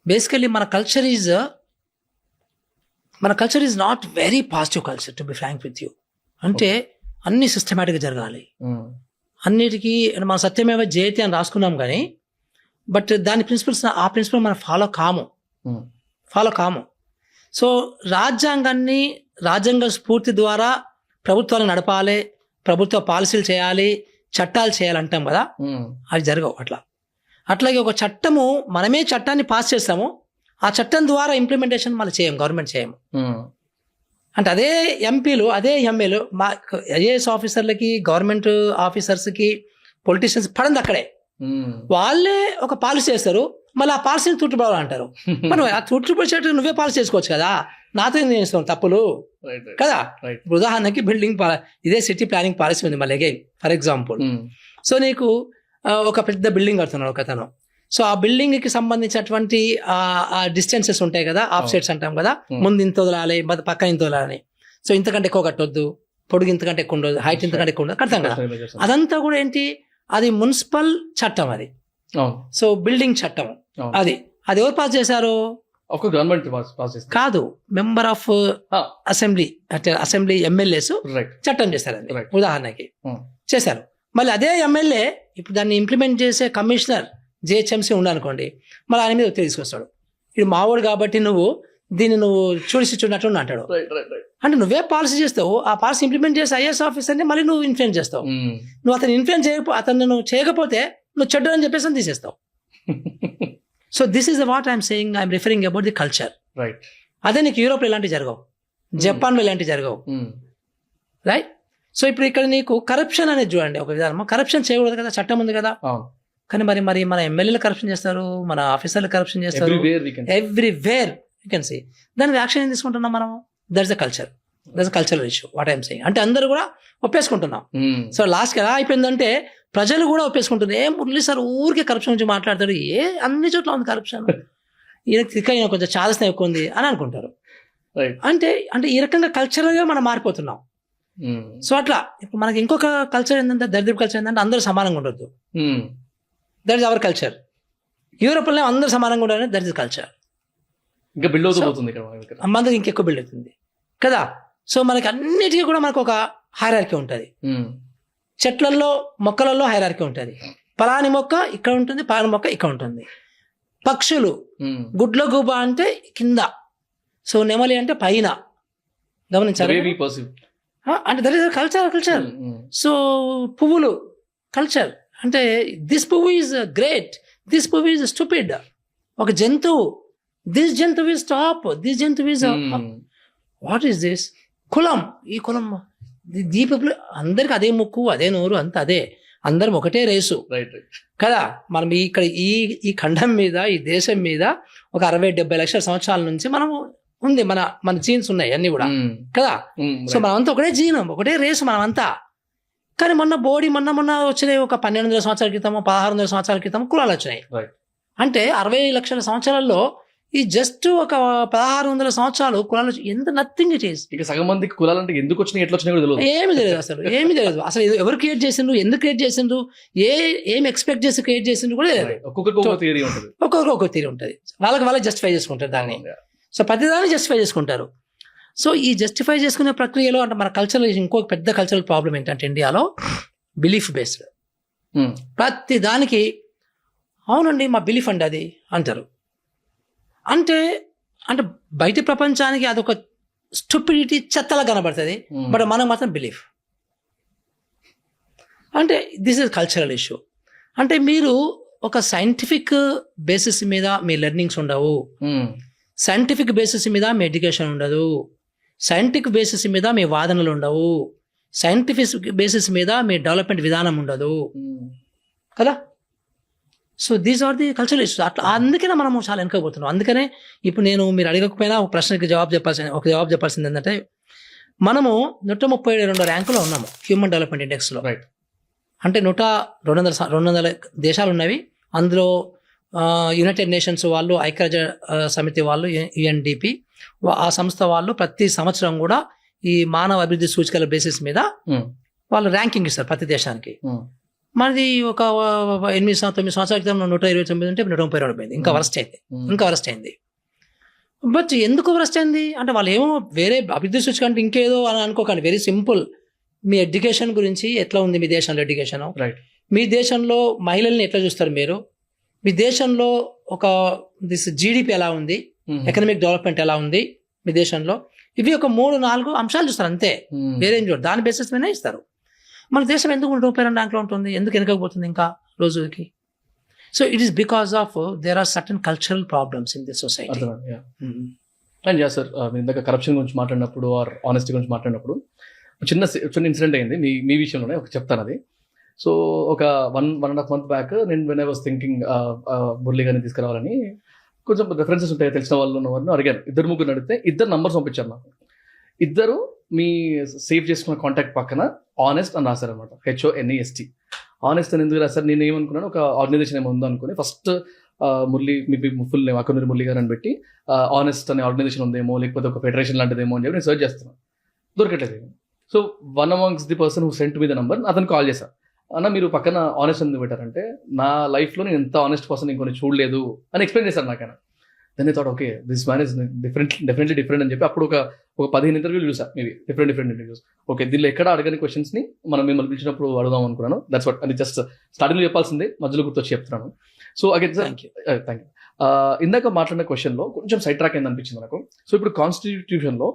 బేసికలీ మన culture is not very positive culture, to be frank with you. అంటే అన్ని సిస్టమేటిక్గా జరగాలి, అన్నిటికీ మన సత్యమేవ జయతి అని రాసుకున్నాం కానీ బట్ దాని ఆ ప్రిన్సిపల్ మనం ఫాలో కాము. సో రాజ్యాంగ స్ఫూర్తి ద్వారా ప్రభుత్వాలు నడపాలి, ప్రభుత్వ పాలసీలు చేయాలి, చట్టాలు చేయాలంటాం కదా, అవి జరగవు అట్లా. అట్లాగే ఒక చట్టము మనమే చట్టాన్ని పాస్ చేస్తాము, ఆ చట్టం ద్వారా ఇంప్లిమెంటేషన్ మనం చేయము, గవర్నమెంట్ చేయము. అంటే అదే ఎంపీలు అదే ఎమ్మెల్యేలు మా ఐఏఎస్ ఆఫీసర్లకి గవర్నమెంట్ ఆఫీసర్స్కి పొలిటీషియన్స్ పడింది అక్కడే. వాళ్ళే ఒక పాలసీ చేస్తారు, మళ్ళీ ఆ పాలసీని తుట్టుపడాలంటారు. మనం ఆ తుట్టుపడిచేట్టు నువ్వే పాలసీ చేసుకోవచ్చు కదా, నాతో ఏం చేస్తాం తప్పులు కదా. ఉదాహరణకి బిల్డింగ్ ఇదే సిటీ ప్లానింగ్ పాలసీ ఉంది మళ్ళీ అగైన్ ఫర్ ఎగ్జాంపుల్. సో నీకు ఒక పెద్ద బిల్డింగ్ కడుతున్నాడు ఒకతను. సో ఆ బిల్డింగ్ కి సంబంధించినటువంటి ఆ డిస్టెన్సెస్ ఉంటాయి కదా, ఆఫ్ సైడ్స్ అంటాం కదా, ముందు ఇంత వదలాలి పక్కన ఇంత వదలాలని. సో ఇంతకంటే ఎక్కువ కట్టొద్దు, పొడుగు ఇంతకంటే ఎక్కువ ఉండదు, హైట్ ఇంతకంటే ఎక్కువ ఉండదు, కడతాం కదా. అదంతా కూడా ఏంటి, అది మున్సిపల్ చట్టం అది. సో బిల్డింగ్ చట్టం అది ఎవరు పాస్ చేశారు? ఒక గవర్నమెంట్ పాస్ కాదు, మెంబర్ ఆఫ్ అసెంబ్లీ అంటే అసెంబ్లీ ఎమ్మెల్యేస్ చట్టం చేశారు అది ఉదాహరణకి చేశారు. మళ్ళీ అదే ఎమ్మెల్యే ఇప్పుడు దాన్ని ఇంప్లిమెంట్ చేసే కమిషనర్ జిహెచ్ఎంసీ ఉండనుకోండి, మళ్ళీ ఆయన మీద ఒత్తిడి తీసుకొస్తాడు. ఇది మావోడు కాబట్టి నువ్వు దీన్ని నువ్వు చూడట్టు అంటాడు. అంటే నువ్వే పాలసీ చేస్తావు, ఆ పాలసీ ఇంప్లిమెంట్ చేసి ఐఏఎస్ ఆఫీసర్ని మళ్ళీ నువ్వు ఇన్ఫ్లుయెన్స్ చేస్తావు. నువ్వు అతను ఇన్ఫ్లుయెన్స్ అతను నువ్వు చేయకపోతే నువ్వు చెడ్డ అని చెప్పేసి తీసేస్తావు. So this is what I'm saying, I'm referring about the culture. అదే నీకు యూరోప్లో ఇలాంటివి జరగవు, జపాన్లో ఇలాంటివి జరగవు, రైట్? సో ఇప్పుడు ఇక్కడ నీకు కరప్షన్ అనేది చూడండి, ఒక విధానం కరప్షన్ చేయకూడదు కదా, చట్టం ఉంది కదా. కానీ మరి మన ఎమ్మెల్యేలు కరప్షన్ చేస్తారు, మన ఆఫీసర్లు కరప్షన్ చేస్తారు, ఎవ్రీవేర్ యూ కెన్ సీ. దానికి యాక్షన్ ఏం తీసుకుంటున్నాం మనం? That's the culture, that's cultural issue what I'm saying. అంటే అందరూ కూడా ఒప్పేసుకుంటున్నాం. సో లాస్ట్కి ఎలా అయిపోయిందంటే ప్రజలు కూడా ఒప్పేసుకుంటున్నారు. మురళి సార్ ఊరికే కరప్షన్ గురించి మాట్లాడతాడు, అన్ని చోట్ల ఉంది కరప్షన్, ఈయన కొంచెం చాదస్తం ఎక్కువ ఉంది అని అనుకుంటారు. అంటే ఈ రకంగా కల్చరల్గా మనం మారిపోతున్నాం. సో అట్లా ఇప్పుడు మనకి ఇంకొక కల్చర్ ఏంటంటే, దరిద్రపు కల్చర్ ఏంటంటే అందరూ సమానంగా ఉండొద్దు. That is our culture. యూరోప్లో అందరూ సమానంగా ఉండాలని దట్ ఇస్ కల్చర్. ఇంకా బిల్డ్ అవుతుంది, మనకి ఇంకెక్కువ బిల్డ్ అవుతుంది కదా. సో మనకి అన్నిటికీ కూడా మనకు ఒక హైరార్కీ ఉంటుంది. చెట్లలో మొక్కలలో హైరార్కీ ఉంటుంది. పలాని మొక్క ఇక్కడ ఉంటుంది, పలాని మొక్క ఇక్కడ ఉంటుంది. పక్షులు గుడ్ల గుబ అంటే కింద, సో నెమలి అంటే పైన. గమనించాలి అంటే దట్ ఈస్ కల్చర్. సో పువ్వులు కల్చర్ అంటే దిస్ పువ్వు ఈజ్ గ్రేట్, దిస్ పువ్వు ఈజ్ స్టూపిడ్. ఒక జంతువు, దిస్ జంతువు ఈజ్ టాప్, దిస్ జంతువు ఈజ్ వాట్ ఈస్ దిస్. కులం, ఈ కులం ఈ పీపుల్ అందరికి అదే ముక్కు, అదే నోరు, అంత అదే, అందరం ఒకటే రేసు కదా. మనం ఇక్కడ ఈ ఖండం మీద, ఈ దేశం మీద ఒక 60-70 లక్షల సంవత్సరాల నుంచి మనం ఉంది, మన జీన్స్ ఉన్నాయి అన్ని కూడా కదా. సో మనమంతా ఒకటే జీనం, ఒకటే రేసు మనమంతా. కానీ మొన్న వచ్చినాయి ఒక 1200 సంవత్సరాల క్రితము, 1600 సంవత్సరాల క్రితం కులాలు వచ్చినాయి. అంటే 60 లక్షల సంవత్సరాల్లో ఈ జస్ట్ ఒక 1600 సంవత్సరాలు కులాలు, ఎంత నథింగ్ ఇట్ ఈస్. ఇక సగం మందికి కులాలు అంటే ఎందుకు వచ్చినాయి, ఎట్లా వచ్చినాయి తెలియదు, ఏమి తెలియదు అసలు ఎవరు క్రియేట్ చేసిండ్రు, ఎందుకు క్రియేట్ చేసిండ్రు, ఏం ఎక్స్పెక్ట్ చేసి క్రియేట్ చేసిండ్రు కూడా ఒక్కొక్కరికి ఒక థియరీ ఉంటుంది, ఒక్కొక్కరికి థియరీ ఉంటుంది. వాళ్ళకి జస్టిఫై చేసుకుంటారు దాన్ని. సో ప్రతిదాన్ని జస్టిఫై చేసుకుంటారు. సో ఈ జస్టిఫై చేసుకునే ప్రక్రియలో అంటే మన కల్చర్లో ఇంకొక పెద్ద కల్చరల్ ప్రాబ్లం ఏంటంటే ఇండియాలో బిలీఫ్ బేస్డ్. ప్రతి దానికి అవునండి మా బిలీఫ్ అండి అది అంటారు. అంటే బయట ప్రపంచానికి అదొక స్టూపిడిటీ, చెత్తలా కనబడుతుంది, బట్ మనకు మాత్రం బిలీఫ్. అంటే దిస్ ఇస్ కల్చరల్ ఇష్యూ. అంటే మీరు ఒక సైంటిఫిక్ బేసిస్ మీద మీ లెర్నింగ్స్ ఉండవు, సైంటిఫిక్ బేసిస్ మీద మీ ఎడ్యుకేషన్ ఉండదు, సైంటిఫిక్ బేసిస్ మీద మీ వాదనలు ఉండవు, సైంటిఫిక్ బేసిస్ మీద మీ డెవలప్మెంట్ విధానం ఉండదు కదా. So these are the cultural issues. అట్లా అందుకనే మనము చాలా వెనకపోతున్నాం. అందుకనే ఇప్పుడు మీరు అడగకపోయినా ఒక ప్రశ్నకి జవాబు చెప్పాల్సింది ఏంటంటే, మనము 132 ర్యాంకులో ఉన్నాము హ్యూమన్ డెవలప్మెంట్ ఇండెక్స్లో. అంటే 200 దేశాలు ఉన్నవి. అందులో యునైటెడ్ నేషన్స్ వాళ్ళు, ఐక్యరాజ్య సమితి వాళ్ళు, UNDP ఆ సంస్థ వాళ్ళు ప్రతి సంవత్సరం కూడా ఈ మానవ అభివృద్ధి సూచికల బేసిస్ మీద వాళ్ళు ర్యాంకింగ్ ఇస్తారు ప్రతి దేశానికి. మనది ఒక 8-9 సంవత్సరాల క్రితం 129 ఉంటే 132 పోయింది. ఇంకా వరస్ట్ అయింది. బట్ ఎందుకు వరస్ట్ అయింది అంటే వాళ్ళు ఏమో వేరే అభివృద్ధి సూచిక అంటే ఇంకేదో అని అనుకోకండి. Very simple. మీ ఎడ్యుకేషన్ గురించి ఎట్లా ఉంది మీ దేశంలో ఎడ్యుకేషన్, మీ దేశంలో మహిళల్ని ఎట్లా చూస్తారు మీరు, మీ దేశంలో ఒక GDP ఎలా ఉంది, ఎకనామిక్ డెవలప్మెంట్ ఎలా ఉంది మీ దేశంలో, ఇవి ఒక 3-4 అంశాలు చూస్తారు అంతే, వేరేం చూడరు. దాని బేసిస్ మీద ఇస్తారు. మన దేశం ఎందుకు 132 ర్యాంక్లో ఉంటుంది, ఎందుకు వెనకపోతుంది ఇంకా రోజుకి? So it is because of there are certain cultural problems in this society. And yeah sir, మీరు ఇందాక కరప్షన్ గురించి మాట్లాడినప్పుడు ఆర్ ఆనెస్టీ గురించి మాట్లాడినప్పుడు చిన్న ఇన్సిడెంట్ అయింది మీ విషయంలోనే, ఒక చెప్తాను అది. సో ఒక 1.5 month బ్యాక్ నేను when I was thinking Murali గారిని తీసుకురావాలని కొంచెం రెఫరెన్సెస్ ఉంటాయి, తెలిసిన వాళ్ళు ఉన్న వాళ్ళని అడిగాను. 2-3 అడిగితే 2 నంబర్స్ పంపించారు నాకు. 2 మీ సేవ్ చేసుకున్న కాంటాక్ట్ పక్కన ఆనెస్ట్ అని రాశారనమాట, HONEST. ఆనెస్ట్ అని ఎందుకు రాశారు, నేను ఏమనుకున్నాను ఒక ఆర్గనైజేషన్ ఏమో ఉందో అనుకుని ఫస్ట్ మురళి మీ ఫుల్ నేమ్ అక్కనూరి మురళి గారు అని పెట్టి ఆనెస్ట్ అనే ఆర్గనైజేషన్ ఉందేమో లేకపోతే ఒక ఫెడరేషన్ లాంటిదేమో అని చెప్పి నేను సర్చ్ చేస్తున్నాను, దొరకట్లేదు. So one amongst the person who sent me the number అతను కాల్ చేశాను, అన్న మీరు పక్కన ఆనెస్ట్ ఎందుకు పెట్టారంటే నా లైఫ్లో నేను ఎంత ఆనెస్ట్ పర్సన్ ఇంకొని చూడలేదు అని ఎక్స్ప్లెయిన్ చేశాను నాకైనా. Then I thought okay this man is definitely different అని చెప్పి అప్పుడు ఒక 15 ఇంటర్వ్యూలు చూసా, మేబీ డిఫరెంట్ ఇంటర్వ్యూస్. ఓకే దీనిలో ఎక్కడ అడగని క్వశ్చన్స్ని మనం మిమ్మల్ని పిలిచినప్పుడు అడుగుదాం అనుకున్నాను. దట్స్ వాట్, అది జస్ట్ స్టార్టింగ్లో చెప్పాల్సిందే మధ్యలో గుర్తొచ్చి చెప్తున్నాను. So again thank you. ఇందాక మాట్లాడిన క్వశ్చన్లో కొంచెం సైడ్ ట్రాక్ అయింది అనిపించింది నాకు. సో ఇప్పుడు కాన్స్టిట్యూషన్లో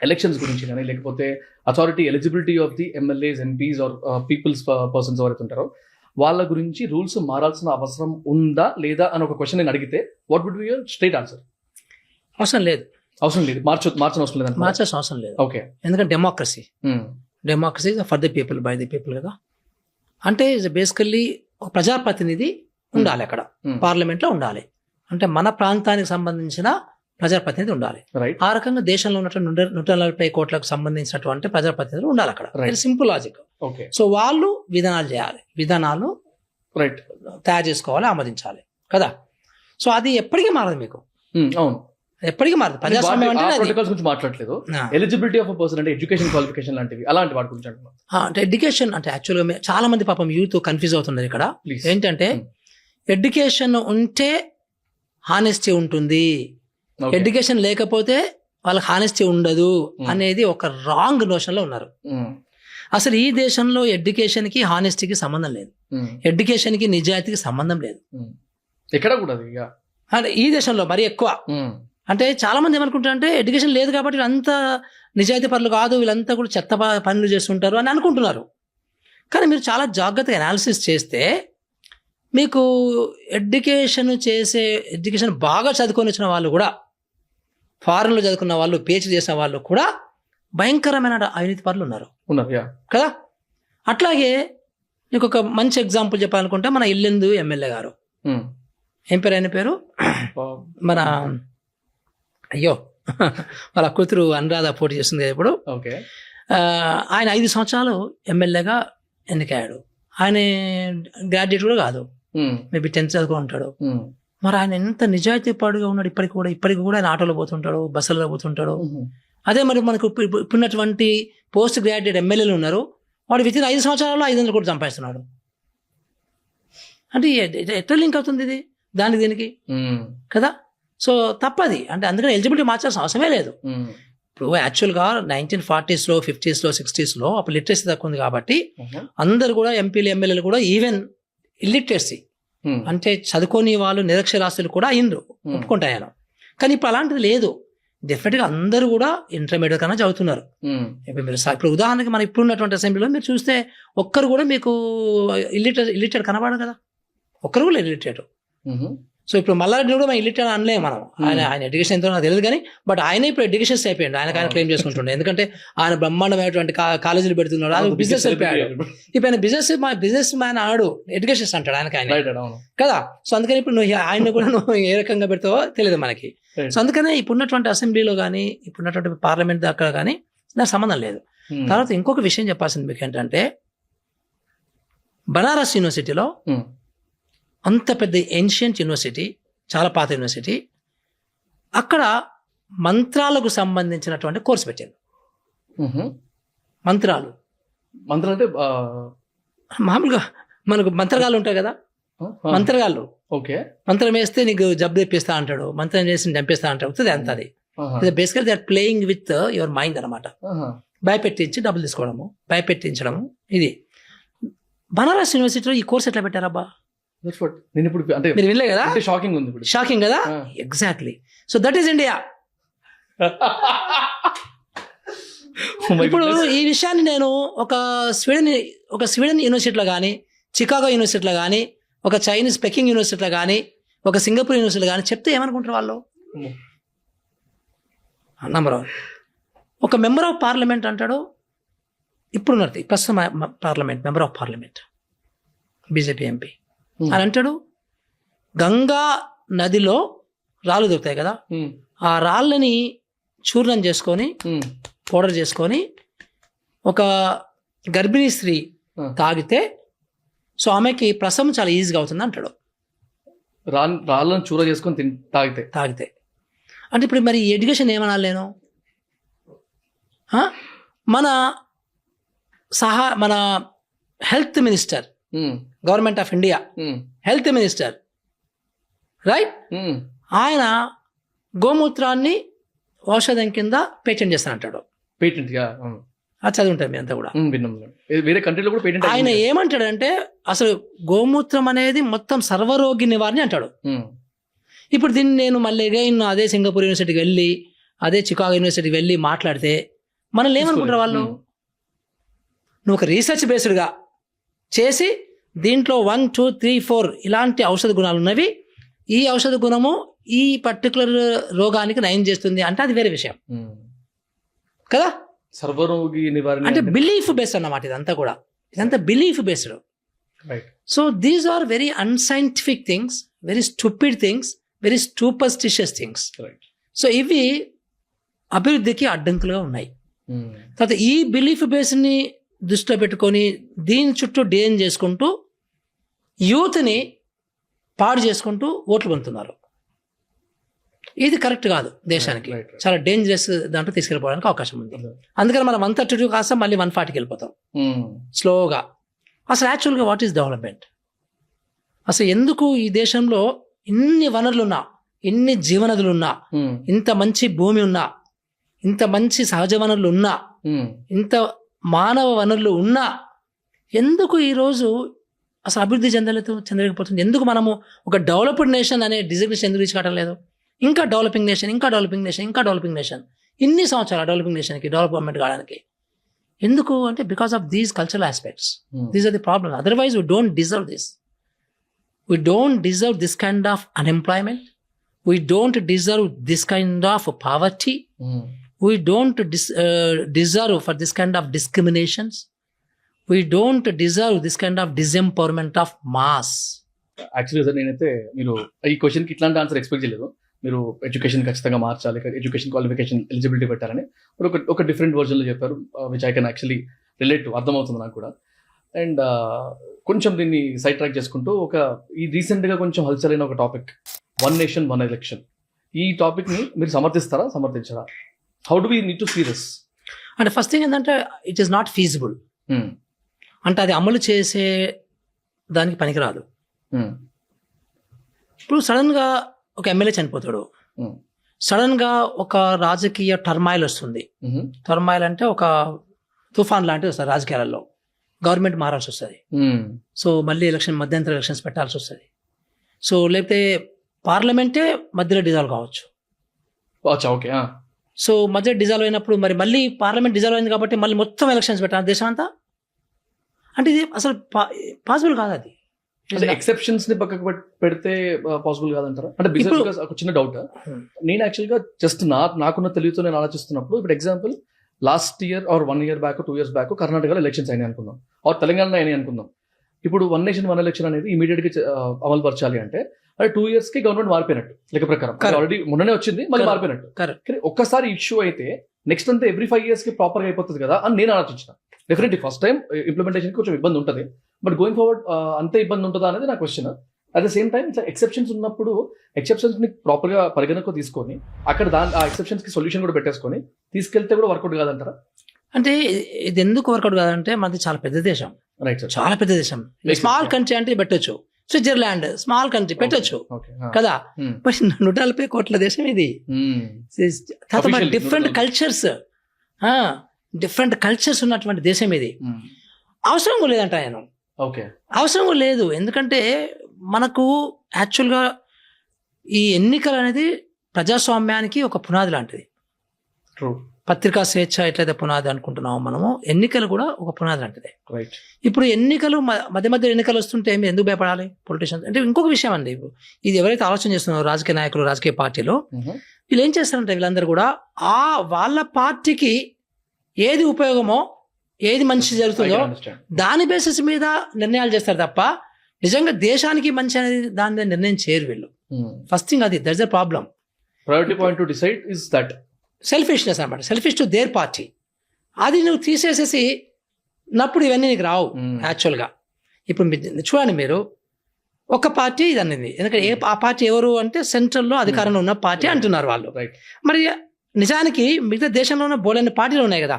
ఎలక్షన్స్ గురించి కానీ లేకపోతే authority eligibility of the MLAs, MPs or peoples persons ఎవరైతే ఉంటారో వాళ్ళ గురించి రూల్స్ మారాల్సిన అవసరం ఉందా లేదా అని ఒక క్వశ్చన్ నేను అడిగితే what would be your straight answer? అవసరం లేదు, మార్చిన అవసరం లేదు, మార్చాల్సిన అవసరం లేదు. ఓకే, ఎందుకంటే democracy for the people by the people కదా. అంటే బేసికల్లీ ఒక ప్రజాప్రతినిధి ఉండాలి అక్కడ, పార్లమెంట్లో ఉండాలి. అంటే మన ప్రాంతానికి సంబంధించిన ప్రజాప్రతినిధి ఉండాలి. ఆ రకంగా దేశంలో ఉన్నటువంటి 140 కోట్లకు సంబంధించినటువంటి ప్రజాప్రతినిధులు ఉండాలి అక్కడ. Simple logic. సో వాళ్ళు విధానాలు చేయాలి, విధానాలు తయారు చేసుకోవాలి, ఆమోదించాలి కదా. సో అది ఎప్పటికీ మారదు మీకు, అవును ఎప్పటికీ మారదు. ప్రజాస్వామ్యం గురించి మాట్లాడలేదు, ఎలిజిబిలిటీ ఆఫ్ పర్సన్ అంటే ఎడ్యుకేషన్ క్వాలిఫికేషన్ లాంటివి అలాంటి వాటి గురించి అంటున్నాను. అంటే ఎడ్యుకేషన్ అంటే యాక్చువల్గా చాలా మంది పాపం యూత్ కన్ఫ్యూజ్ అవుతున్నారు ఇక్కడ. ఏంటంటే ఎడ్యుకేషన్ ఉంటే హానెస్టీ ఉంటుంది, ఎడ్యుకేషన్ లేకపోతే వాళ్ళకి హానెస్టీ ఉండదు అనేది ఒక రాంగ్ నోషన్లో ఉన్నారు. అసలు ఈ దేశంలో ఎడ్యుకేషన్కి హానెస్టీకి సంబంధం లేదు, ఎడ్యుకేషన్కి నిజాయితీకి సంబంధం లేదు ఎక్కడ కూడా. అంటే ఈ దేశంలో మరీ ఎక్కువ. అంటే చాలా మంది ఏమనుకుంటారంటే ఎడ్యుకేషన్ లేదు కాబట్టి వీళ్ళంతా నిజాయితీ పనులు కాదు, వీళ్ళంతా కూడా చెత్త పనులు చేస్తుంటారు అని అనుకుంటున్నారు. కానీ మీరు చాలా జాగ్రత్తగా అనాలిసిస్ చేస్తే మీకు ఎడ్యుకేషన్ బాగా చదువుకొని వచ్చిన వాళ్ళు కూడా, ఫారెన్లో చదువుకున్న వాళ్ళు, PhD చేసిన వాళ్ళు కూడా భయంకరమైన అవినీతి పనులు ఉన్నారు కదా. అట్లాగే నీకు ఒక మంచి ఎగ్జాంపుల్ చెప్పాలనుకుంటే మన ఇల్లెందు ఎమ్మెల్యే గారు, ఏం పేరు ఆయన పేరు, మన వాళ్ళ కూతురు అనురాధ పోటీ చేస్తుంది కదా ఇప్పుడు. ఆయన 5 సంవత్సరాలు ఎమ్మెల్యేగా ఎన్నికయ్యాడు. ఆయన గ్రాడ్యుయేట్ కూడా కాదు, మేబీ 10th చదువుకో ఉంటాడు. మరి ఆయన ఎంత నిజాయితీ పరుడుగా ఉన్నాడు. ఇప్పటికి కూడా ఆయన ఆటోలో పోతుంటాడు, బస్సులో పోతుంటాడు. అదే మరి మనకు ఇప్పుడున్నటువంటి పోస్ట్ గ్రాడ్యుయేట్ ఎమ్మెల్యేలు ఉన్నారు, వాడు వితిన్ 5 సంవత్సరాల్లో 500 కోట్లు సంపాదిస్తున్నాడు. అంటే ఎట్లా లింక్ అవుతుంది ఇది దానికి దీనికి కదా. సో తప్పది. అంటే అందుకని ఎలిజిబిలిటీ మార్చాల్సిన అవసరమే లేదు. ఇప్పుడు యాక్చువల్గా 1940s, 50s, 60s అప్పుడు లిటరసీ తక్కువ ఉంది కాబట్టి అందరు కూడా ఎంపీలు, ఎమ్మెల్యేలు కూడా ఈవెన్ ఇల్లిటరసీ అంటే చదువుకోని వాళ్ళు, నిరక్షరాస్యులు కూడా అయ్యిండ్రు, ఒప్పుకుంటాను. కానీ ఇప్పుడు అలాంటిది లేదు. డెఫినెట్గా అందరూ కూడా ఇంటర్మీడియట్ కన్నా చదువుతున్నారు. ఇప్పుడు ఉదాహరణకి మనం ఇప్పుడు ఉన్నటువంటి అసెంబ్లీలో మీరు చూస్తే ఒక్కరు కూడా మీకు ఇల్లిటరేట్ కనబడదు కదా, ఒక్కరు కూడా ఇల్లిటరేట్. సో ఇప్పుడు మల్లారెడ్డి కూడా మనం ఇల్లిటరేట్ అనలేము మనం. ఆయన ఎడ్యుకేషన్ ఎంతో నాకు తెలియదు కానీ బట్ ఆయన ఇప్పుడు ఎడ్యుకేషన్ అయిపోయాడు, ఆయన క్లెయిమ్ చేసుకుంటుండే. ఎందుకంటే ఆయన బ్రహ్మాండమైనటువంటి కాలేజీలు పెడుతున్నాడు, ఆయన బిజినెస్ అయిపోయాడు. ఇప్పుడు ఆయన బిజినెస్ మ్యాన్ ఆడు, ఎడ్యుకేషన్ అంటాడు ఆయన కదా. సో అందుకని ఇప్పుడు నువ్వు ఆయన కూడా నువ్వు ఏ రకంగా పెడతావో తెలియదు మనకి. సో అందుకనే ఇప్పుడున్నటువంటి అసెంబ్లీలో కానీ ఇప్పుడున్నటువంటి పార్లమెంట్ దాకా కానీ నాకు సంబంధం లేదు. తర్వాత ఇంకొక విషయం చెప్పాల్సింది మీకు ఏంటంటే, బనారస్ యూనివర్సిటీలో అంత పెద్ద ఏన్షియంట్ యూనివర్సిటీ, చాలా పాత యూనివర్సిటీ, అక్కడ మంత్రాలకు సంబంధించినటువంటి కోర్సు పెట్టారు. మంత్రాలు అంటే మామూలుగా మనకు మంత్రగాళ్ళు ఉంటాయి కదా, మంత్రగాళ్ళు. ఓకే, మంత్రం వేస్తే నీకు జబ్బు తెప్పిస్తా అంటాడు, మంత్రం చేసి చంపేస్తా అంటాడు. అంత అది basically they are playing with your mind అనమాట. భయపెట్టించి డబ్బులు తీసుకోవడము, భయపెట్టించడము. ఇది బనారస్ యూనివర్సిటీలో ఈ కోర్స్ ఎట్లా పెట్టారబ్బా? నేను ఇప్పుడు అంటే మీరు వినలే కదా, షాకింగ్ ఉంది, షాకింగ్ కదా. Exactly. So that is India. ఇప్పుడు ఈ విషయాన్ని నేను ఒక స్వీడన్ యూనివర్సిటీలో కానీ, చికాగో యూనివర్సిటీలో కానీ, ఒక చైనీస్ పెకింగ్ యూనివర్సిటీలో కానీ, ఒక సింగపూర్ యూనివర్సిటీలో కానీ చెప్తే ఏమనుకుంటారు వాళ్ళు? నంబర్ 1. ఒక మెంబర్ ఆఫ్ పార్లమెంట్ అంటాడు, ఇప్పుడున్నది ప్రస్తుతం parliament member of parliament BJP MP అని అంటాడు, గంగా నదిలో రాళ్ళు దొరుకుతాయి కదా, ఆ రాళ్ళని చూర్ణం చేసుకొని పౌడర్ చేసుకొని ఒక గర్భిణీ స్త్రీ తాగితే సో ఆమెకి ప్రసవం చాలా ఈజీగా అవుతుంది అంటాడు. రాళ్ళను చూర చేసుకొని తాగితే అంటే ఇప్పుడు మరి ఎడ్యుకేషన్ ఏమనాలి నేను? మన health minister, government of India health minister, right, ఆయన గోమూత్రాన్ని ఔషధం కింద పేటెంట్ చేస్తానంటాడు. పేటెంట్ అది చదువుంటారు మీ అంతా కూడా. వేరే కంట్రీలో కూడా పేటెంట్. ఆయన ఏమంటాడంటే అసలు గోమూత్రం అనేది మొత్తం సర్వరోగి నివారణ అంటాడు. ఇప్పుడు దీన్ని నేను మళ్ళీ అగైన్ అదే సింగపూర్ యూనివర్సిటీకి వెళ్ళి అదే చికాగో యూనివర్సిటీకి వెళ్ళి మాట్లాడితే మనల్ని ఏమనుకుంటారు వాళ్ళు? నువ్వు ఒక రీసెర్చ్ బేస్డ్గా చేసి దీంట్లో 1, 2, 3, 4 ఇలాంటి ఔషధ గుణాలు ఉన్నవి, ఈ ఔషధ గుణము ఈ పర్టికులర్ రోగానికి నయం చేస్తుంది అంటే అది వేరే విషయం కదా. సర్వరోగి నివారణ అంటే బిలీఫ్ బేస్డ్ అన్నమాట ఇదంతా belief based. So these are very unscientific things, very stupid things, very superstitious things. సో ఇవి అభివృద్ధికి అడ్డంకులుగా ఉన్నాయి. తర్వాత ఈ బిలీఫ్ బేస్ని దృష్టిలో పెట్టుకొని దీని చుట్టూ డిజైన్ చేసుకుంటూ యూత్ని పాడు చేసుకుంటూ ఓట్లు పొందుతున్నారు. ఇది కరెక్ట్ కాదు, దేశానికి చాలా డేంజరస్ దాంట్లో తీసుకెళ్ళిపోవడానికి అవకాశం ఉంది. అందుకని మనం 132 కాస్త మళ్ళీ 140కి వెళ్ళిపోతాం స్లోగా. అసలు యాక్చువల్గా వాట్ ఈస్ డెవలప్మెంట్? అసలు ఎందుకు ఈ దేశంలో ఇన్ని వనరులున్నా, ఇన్ని జీవనదులున్నా, ఇంత మంచి భూమి ఉన్నా, ఇంత మంచి సహజ వనరులు ఉన్నా, ఇంత మానవ వనరులు ఉన్నా ఎందుకు ఈరోజు అసలు అభివృద్ధి చెందలేకపోతుంది? ఎందుకు మనము ఒక డెవలప్డ్ నేషన్ అనే డిజిగ్నేషన్ ఎందుకు తీసుకోవడం లేదు? ఇంకా డెవలపింగ్ నేషన్, ఇంకా డెవలపింగ్ నేషన్, ఇంకా డెవలపింగ్ నేషన్, ఇన్ని సంవత్సరాలు డెవలపింగ్ నేషన్కి డెవలప్మెంట్ కావడానికి ఎందుకు అంటే because of these cultural aspects. These are the problem. Otherwise we don't deserve this. We don't deserve this kind of unemployment. We don't deserve this kind of poverty. We don't deserve for this kind of discriminations. We don't deserve this kind of disempowerment of mass. Actually sir నేనైతే మీరు ఈ క్వశ్చన్కి ఇట్లాంటి ఆన్సర్ ఎక్స్పెక్ట్ చేయలేదు. మీరు ఎడ్యుకేషన్ ఖచ్చితంగా మార్చాలి, ఎడ్యుకేషన్ క్వాలిఫికేషన్ ఎలిజిబిలిటీ పెట్టాలని ఒక డిఫరెంట్ వర్జన్లో చెప్పారు, which I can actually relate to, అర్థమవుతుంది నాకు కూడా. అండ్ కొంచెం దీన్ని సైడ్ ట్రాక్ చేసుకుంటూ ఈ రీసెంట్గా కొంచెం హల్చల్ అయిన ఒక టాపిక్, 1 నేషన్ 1 ఎలక్షన్. ఈ టాపిక్ని మీరు సమర్థించరా? How do we need to see this? అంటే ఫస్ట్ థింగ్ ఏంటంటే ఇట్ ఈస్ నాట్ ఫీజిబుల్. అంటే అది అమలు చేసే దానికి పనికిరాదు. ఇప్పుడు సడన్గా ఒక ఎమ్మెల్యే చనిపోతాడు, సడన్గా ఒక రాజకీయ టర్మాయిల్ వస్తుంది. టర్మాయిల్ అంటే ఒక తుఫాన్ లాంటిది వస్తుంది రాజకీయాలలో. గవర్నమెంట్ మారాల్సి వస్తుంది. సో మళ్ళీ మధ్యంతర ఎలక్షన్స్ పెట్టాల్సి వస్తుంది. సో లేకపోతే పార్లమెంటే మధ్యలో డిజాల్వ్ కావచ్చు. ఓకే. సో మధ్య డిజాల్వ్ అయినప్పుడు మళ్ళీ పార్లమెంట్ డిజాల్వ్ అయింది కాబట్టి మళ్ళీ మొత్తం ఎలక్షన్స్ పెట్టాలి దేశం అంతా. అంటే ఇది అసలు పాసిబుల్ కాదు. అది ఎక్సెప్షన్స్ ని పక్కకు పెడితే పాసిబుల్ కాదంటారా? అంటే ఒక చిన్న డౌట్. నేను యాక్చువల్గా జస్ట్ నాకున్న తెలివితో నేను ఆలోచిస్తున్నప్పుడు, ఇప్పుడు example last year are 1 year back 2 years back కర్ణాటకలో ఎలక్షన్స్ అయినాయి అనుకుందాం, ఆర్ తెలంగాణలో అయినాయి అనుకుందాం. ఇప్పుడు 1 నేషన్ 1 ఎలక్షన్ అనేది ఇమీడియట్ గా అమలు పరచాలి అంటే అది 2 years కి గవర్నమెంట్ మారిపోయినట్టు లెక్క ప్రకారం. ఆల్రెడీ మొన్ననే వచ్చింది, మళ్ళీ మారిపోయినట్టు. కానీ ఒక్కసారి ఇష్యూ అయితే నెక్స్ట్ అంతా ఎవ్రీ 5 years కి ప్రాపర్ గా అయిపోతుంది కదా అని నేను ఆలోచించిన. డెఫినెట్లీ ఫస్ట్ టైం ఇంప్లిమెంటేషన్ కి కొంచెం ఇబ్బంది ఉంటుంది, బట్ గోయింగ్ ఫార్వర్డ్ అంతే ఇబ్బంది ఉంటుందా అనేది నా question. At the same time exceptions ఉన్నప్పుడు ఎక్సెప్షన్స్ ని ప్రాపర్ గా పరిగణకు తీసుకొని అక్కడ ఆ ఎక్సెప్షన్స్ కి సొల్యూషన్ కూడా పెట్టేసుకొని తీసుకెళ్తే కూడా వర్కౌట్ కాదంటారా? అంటే ఇది ఎందుకు వర్కౌట్ కాదంటే మనది చాలా పెద్ద దేశం. రైట్ సార్, చాలా పెద్ద దేశం. స్మాల్ కంట్రీ అంటే పెట్టొచ్చు, స్విట్జర్లాండ్ స్మాల్ కంట్రీ పెట్టొచ్చు కదా. బట్ 140 కోట్ల దేశం ఇది. డిఫరెంట్ కల్చర్స్ ఉన్నటువంటి దేశం ఇది. అవసరం కూడా లేదంట ఆయన. అవసరం కూడా లేదు. ఎందుకంటే మనకు యాక్చువల్గా ఈ ఎన్నికలు అనేది ప్రజాస్వామ్యానికి ఒక పునాది లాంటిది. పత్రికా స్వేచ్ఛ ఎట్లయితే పునాది అనుకుంటున్నామో మనము, ఎన్నికలు కూడా ఒక పునాది లాంటిది. ఇప్పుడు ఎన్నికలు మధ్య మధ్య ఎన్నికలు వస్తుంటే మీరు ఎందుకు భయపడాలి పొలిటీషియన్స్ అంటే? ఇంకొక విషయం అండి, ఇది ఎవరైతే ఆలోచన చేస్తున్నారో రాజకీయ నాయకులు, రాజకీయ పార్టీలు, వీళ్ళు ఏం చేస్తారంటే వీళ్ళందరూ కూడా వాళ్ళ పార్టీకి ఏది ఉపయోగమో ఏది మంచి జరుగుతుందో దాని బేసిస్ మీద నిర్ణయాలు చేస్తారు తప్ప నిజంగా దేశానికి మంచి అనేది దాని మీద నిర్ణయం చేయరు వీళ్ళు. ఫస్ట్ థింగ్ అది that's the problem. Priority point to decide is that selfishness అనమాట, సెల్ఫిష్ టు దేర్ పార్టీ. అది నువ్వు తీసేసేసి నప్పుడు ఇవన్నీ నీకు రావు యాక్చువల్గా. ఇప్పుడు చూడండి మీరు ఒక పార్టీ ఇది అనేది, ఎందుకంటే ఆ పార్టీ ఎవరు అంటే సెంట్రల్లో అధికారంలో ఉన్న పార్టీ అంటున్నారు వాళ్ళు. మరి నిజానికి మిగతా దేశంలో ఉన్న బోలెన్ని పార్టీలు ఉన్నాయి కదా,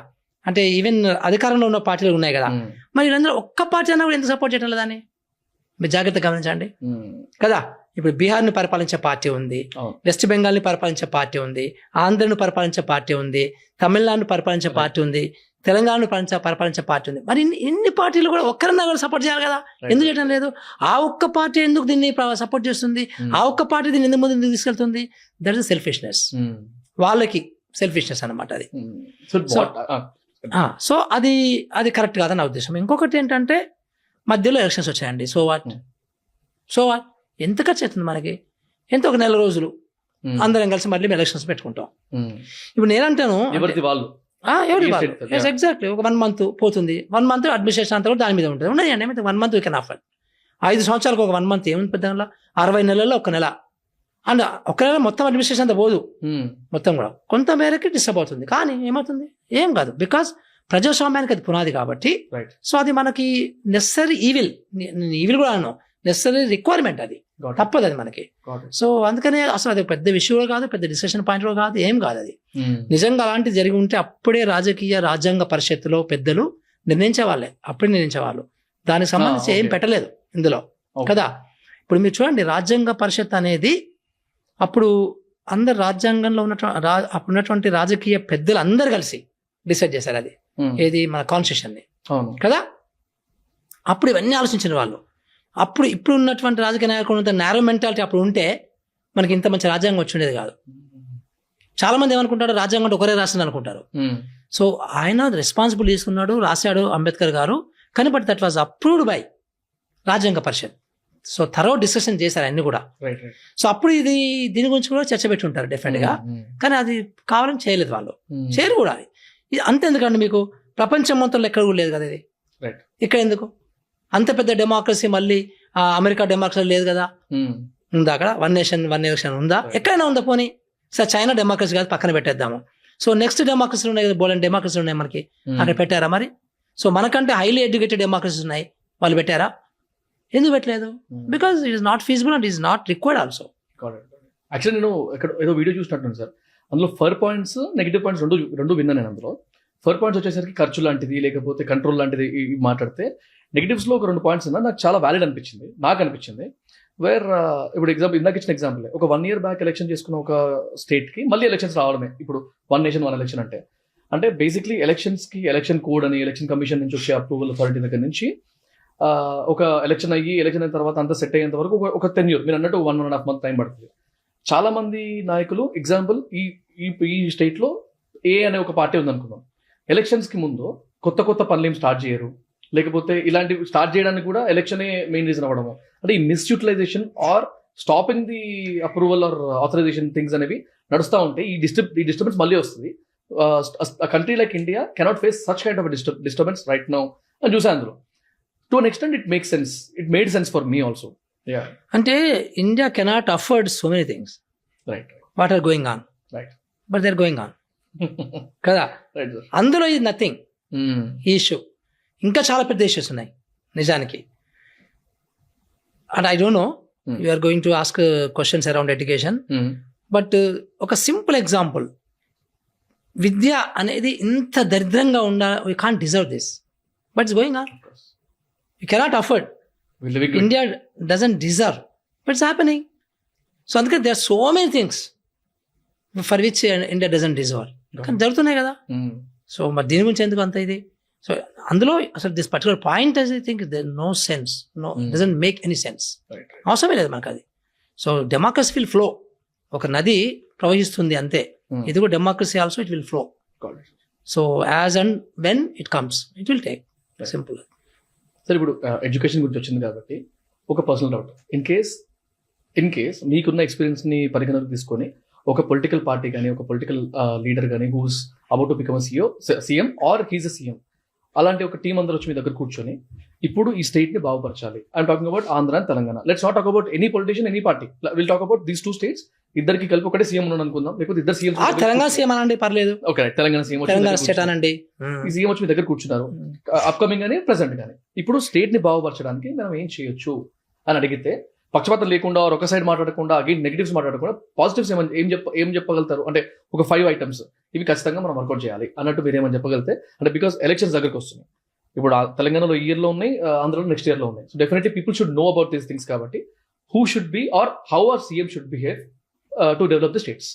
అంటే ఈవెన్ అధికారంలో ఉన్న పార్టీలు ఉన్నాయి కదా. మరి వీళ్ళందరూ ఒక్క పార్టీ అన్నా కూడా ఎందుకు సపోర్ట్ చేయడం లేదని మీరు జాగ్రత్తగా గమనించండి కదా. ఇప్పుడు బీహార్ని పరిపాలించే పార్టీ ఉంది, వెస్ట్ బెంగాల్ని పరిపాలించే పార్టీ ఉంది, ఆంధ్రను పరిపాలించే పార్టీ ఉంది, తమిళనాడును పరిపాలించే పార్టీ ఉంది, తెలంగాణను పరిపాలించే పార్టీ ఉంది. మరి ఇన్ని పార్టీలు కూడా ఒక్కరన్నా కూడా సపోర్ట్ చేయాలి కదా, ఎందుకు చేయడం లేదు? ఆ ఒక్క పార్టీ ఎందుకు దీన్ని సపోర్ట్ చేస్తుంది? ఆ ఒక్క పార్టీ దీన్ని ఎందుకు ముందు తీసుకెళ్తుంది? దట్ ఇస్ సెల్ఫిష్నెస్, వాళ్ళకి సెల్ఫిష్నెస్ అనమాట అది. సో అది కరెక్ట్ కాదని నా ఉద్దేశం. ఇంకొకటి ఏంటంటే మధ్యలో ఎలక్షన్స్ వచ్చాయండి. సో వాట్ ఎంత ఖర్చు అవుతుంది మనకి? ఎంత ఒక నెల రోజులు అందరం కలిసి మళ్ళీ ఎలక్షన్స్ పెట్టుకుంటాం. ఇప్పుడు నేనంటాను ఎగ్జాక్ట్లీ ఒక 1 month పోతుంది. 1 month అడ్మినిస్ట్రేషన్ అంతా కూడా దాని మీద ఉంటుంది. ఉన్నది అండి 1 month వీ కెన్ అఫర్డ్. 5 సంవత్సరాలకు ఒక 1 month ఏముంది పెద్ద, 60 నెలల్లో 1 నెల. అండ్ 1 నెల మొత్తం అడ్మినిస్ట్రేషన్ అంతా పోదు, మొత్తం కూడా కొంత మేరకి డిస్టర్బ్ అవుతుంది. కానీ ఏమవుతుంది? ఏం కాదు, బికాస్ ప్రజాస్వామ్యానికి అది పునాది కాబట్టి. సో అది మనకి నెసరీ ఈవిల్ కూడా అన్నాను, నెసరీ రిక్వైర్మెంట్, అది తప్పదు, అది మనకి. సో అందుకనే అసలు అది పెద్ద విషయం కాదు, పెద్ద డిస్కషన్ పాయింట్ కూడా కాదు, ఏం కాదు అది. నిజంగా అలాంటి జరిగి ఉంటే అప్పుడే రాజ్యాంగ పరిషత్తులో పెద్దలు నిర్ణయించేవాళ్ళే, అప్పుడే నిర్ణయించేవాళ్ళు. దానికి సంబంధించి ఏం పెట్టలేదు ఇందులో కదా. ఇప్పుడు మీరు చూడండి, రాజ్యాంగ పరిషత్ అనేది అప్పుడు అందరు రాజ్యాంగంలో ఉన్నటువంటి రాజకీయ పెద్దలు అందరు కలిసి డిసైడ్ చేశారు అది, ఏది మన కాన్స్టిట్యూషన్ని కదా. అప్పుడు ఇవన్నీ ఆలోచించిన వాళ్ళు. అప్పుడు ఇప్పుడు ఉన్నటువంటి రాజకీయ నాయకులు నేరో మెంటాలిటీ అప్పుడు ఉంటే మనకి ఇంత మంచి రాజ్యాంగం వచ్చి ఉండేది కాదు. చాలా మంది ఏమనుకుంటారు, రాజ్యాంగం ఒకరే రాసింది అనుకుంటారు. సో ఆయన రెస్పాన్సిబుల్ తీసుకున్నాడు, రాశాడు అంబేద్కర్ గారు. కానీ but that was approved by రాజ్యాంగ పరిషత్. సో థరో డిస్కషన్ చేశారు అన్ని కూడా. సో అప్పుడు దీని గురించి కూడా చర్చ పెట్టి ఉంటారు డెఫినెట్ గా. కానీ అది కావాలని చేయలేదు వాళ్ళు, చేయరు కూడా. ఇది అంతెందుకండి, మీకు ప్రపంచం మొత్తంలో ఎక్కడ కూడా లేదు కదా ఇది, ఇక్కడ ఎందుకు? అంత పెద్ద డెమోక్రసీ మళ్ళీ అమెరికా డెమోక్రసీ లేదు కదా, ఉందా అక్కడ? 1 nation 1 election ఉందా? ఎక్కడైనా ఉందా? పోనీ సార్ చైనా డెమోక్రసీ కాదు, పక్కన పెట్టేద్దాము. సో నెక్స్ట్ డెమోక్రసీ ఉన్నాయి కదా, బోలెన్ డెమోక్రసీ ఉన్నాయి మనకి, అక్కడ పెట్టారా మరి? సో మనకంటే హైలీ ఎడ్యుకేటెడ్ డెమోక్రసీస్ ఉన్నాయి, వాళ్ళు పెట్టారా? ఎందుకు పెట్టలేదు? Because it is not feasible and it is not required also. Actually నేను ఇక్కడ ఏదో వీడియో చూసినట్టు సార్, అందులో ఫర్ పాయింట్స్ నెగిటివ్ పాయింట్స్ రెండు విన్నాను నేను. అందులో ఫర్ పాయింట్స్ వచ్చేసరికి ఖర్చు లాంటిది, లేకపోతే కంట్రోల్ లాంటిది మాట్లాడితే, నెగిటివ్స్లో ఒక 2 points ఉన్నా నాకు చాలా వ్యాలిడ్ అనిపించింది. వేర్ ఇప్పుడు ఇందాక ఇచ్చిన ఎగ్జాంపుల్, ఒక 1 year బ్యాక్ ఎలక్షన్ చేసుకున్న ఒక స్టేట్కి మళ్ళీ ఎలక్షన్స్ రావడమే. ఇప్పుడు 1 nation 1 election అంటే బేసిక్లీ ఎలక్షన్స్కి ఎలక్షన్ కోడ్ అని, ఎలక్షన్ కమిషన్ నుంచి వచ్చే అప్రూవల్ అథారిటీ దగ్గర నుంచి ఒక ఎలక్షన్ అయిన తర్వాత అంతా సెట్ అయ్యేంత వరకు ఒక 10 years, మీరు అన్నట్టు 1.5 month టైం పడుతుంది. చాలా మంది నాయకులు ఎగ్జాంపుల్ ఈ స్టేట్లో ఏ అనే ఒక పార్టీ ఉందనుకుందాం, ఎలక్షన్స్కి ముందు కొత్త పనులు ఏం స్టార్ట్ చేయరు, లేకపోతే ఇలాంటివి స్టార్ట్ చేయడానికి కూడా ఎలక్షనే మెయిన్ రీజన్ అవ్వడము. అంటే ఈ misutilization or stopping the approval or authorization things అనేవి నడుస్తూ ఉంటాయి. ఈ డిస్టర్బెన్స్ మళ్ళీ వస్తుంది. Country like India cannot face such kind of disturbance right now అని చూసాను. అందులో to an extent it makes sense, it made sense for me also. అంటే India cannot afford so many things, right, what are going on, right, but they are going on కదా. అందులో ఇది నథింగ్ ఈ ఇష్యూ. ఇంకా చాలా పెద్ద ఇష్యూస్ ఉన్నాయి నిజానికి. And I don't know you are going to ask questions around education, but ఒక సింపుల్ ఎగ్జాంపుల్, విద్య అనేది ఇంత దరిద్రంగా ఉండాలి, we can't deserve this, but it's going on. You cannot afford, India doesn't deserve, but it's happening. So అందుకే there are so many things for which India doesn't deserve, కానీ జరుగుతున్నాయి కదా. సో మరి దీని గురించి ఎందుకు అంత ఇది? సో అందులో అసలు this particular point I think there no sense, no doesn't make any sense, అవసరమే లేదు మనకు అది. సో డెమోక్రసీ విల్ ఫ్లో, ఒక నది ప్రవహిస్తుంది అంతే, ఇది కూడా democracy also it will flow. So as and when it comes it will take, simple. Sir ఇప్పుడు ఎడ్యుకేషన్ గురించి వచ్చింది కాబట్టి ఒక పర్సనల్ డౌట్, ఇన్ కేస్ మీకున్న ఎక్స్పీరియన్స్ని పరిగణలోకి తీసుకొని ఒక పొలిటికల్ పార్టీ కానీ ఒక పొలిటికల్ లీడర్ కానీ who's about to become CM or he's a CM, అలాంటి ఒక టీం అందరూ వచ్చి మీ దగ్గర కూర్చొని ఇప్పుడు ఈ స్టేట్ ని బాగుపరచాలి. I'm talking about Andhra and Telangana. Let's not talk about any politician, any party, will talk about these 2 states. ఇద్దరికి కలిపి ఒకటే సీఎం ఉన్నాడు అనుకుందాం, లేకపోతే ఇద్దరు సీఎం. తెలంగాణ సీఎం అనండి పర్లేదు, okay Telangana CM Telangana state అనండి, ఈ సీఎం వచ్చి మీ దగ్గర కూర్చున్నారు అప్కమింగ్ గానీ ప్రెసెంట్ గానీ. ఇప్పుడు స్టేట్ ని బాగుపరచడానికి మనం ఏం చేయొచ్చు అని అడిగితే పక్షపాతం లేకుండా ఒక సైడ్ మాట్లాడకుండా అగైన్ నెగిటివ్స్ మాట్లాడకుండా పాజిటివ్స్ ఏం చెప్పగలుగుతారు అంటే ఒక 5 items ఇవి ఖచ్చితంగా మనం వర్కౌట్ చేయాలి అన్నట్టు మీరు ఏమని చెప్పగలిగితే, అంటే బికాస్ ఎలక్షన్స్ దగ్గరకు వస్తున్నాయి ఇప్పుడు. తెలంగాణలో ఈ ఇయర్ లో ఉన్నాయి, ఆంధ్రలో నెక్స్ట్ ఇయర్ లో ఉన్నాయి. So definitely people should know about these things. కాబట్టి who should be or how our CM should behave to develop the states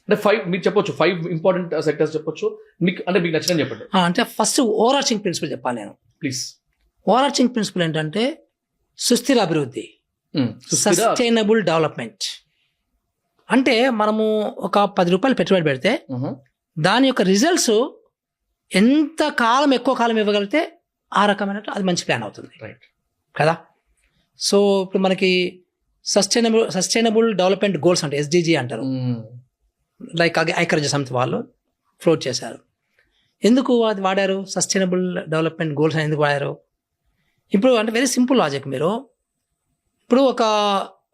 అంటే 5 మీరు చెప్పొచ్చు, 5 ఇంపార్టెంట్ సెక్టర్స్ చెప్పొచ్చు మీకు, అంటే మీకు నచ్చిన చెప్పండి. అంటే ఫస్ట్ ఓవరార్చింగ్ ప్రిన్సిపల్ చెప్పాలి నేను, ప్లీజ్. ఓవరార్చింగ్ ప్రిన్సిపల్ ఏంటంటే సుస్థిర అభివృద్ధి, సస్టైనబుల్ డెవలప్మెంట్. అంటే మనము ఒక 10 రూపాయలు పెట్టుబడి పెడితే దాని యొక్క రిజల్ట్స్ ఎంత కాలం ఎక్కువ కాలం ఇవ్వగలిగితే ఆ రకమైన అది మంచి ప్లాన్ అవుతుంది, రైట్ కదా. సో ఇప్పుడు మనకి సస్టైనబుల్ డెవలప్మెంట్ గోల్స్ అంటే SDG అంటారు, లైక్ ఐక్యరాజ్య సమితి వాళ్ళు ఫ్లోట్ చేశారు. ఎందుకు అది వాడారు సస్టైనబుల్ డెవలప్మెంట్ గోల్స్ అని ఎందుకు వాడారు? ఇప్పుడు అంటే వెరీ సింపుల్ లాజిక్. మీరు ఇప్పుడు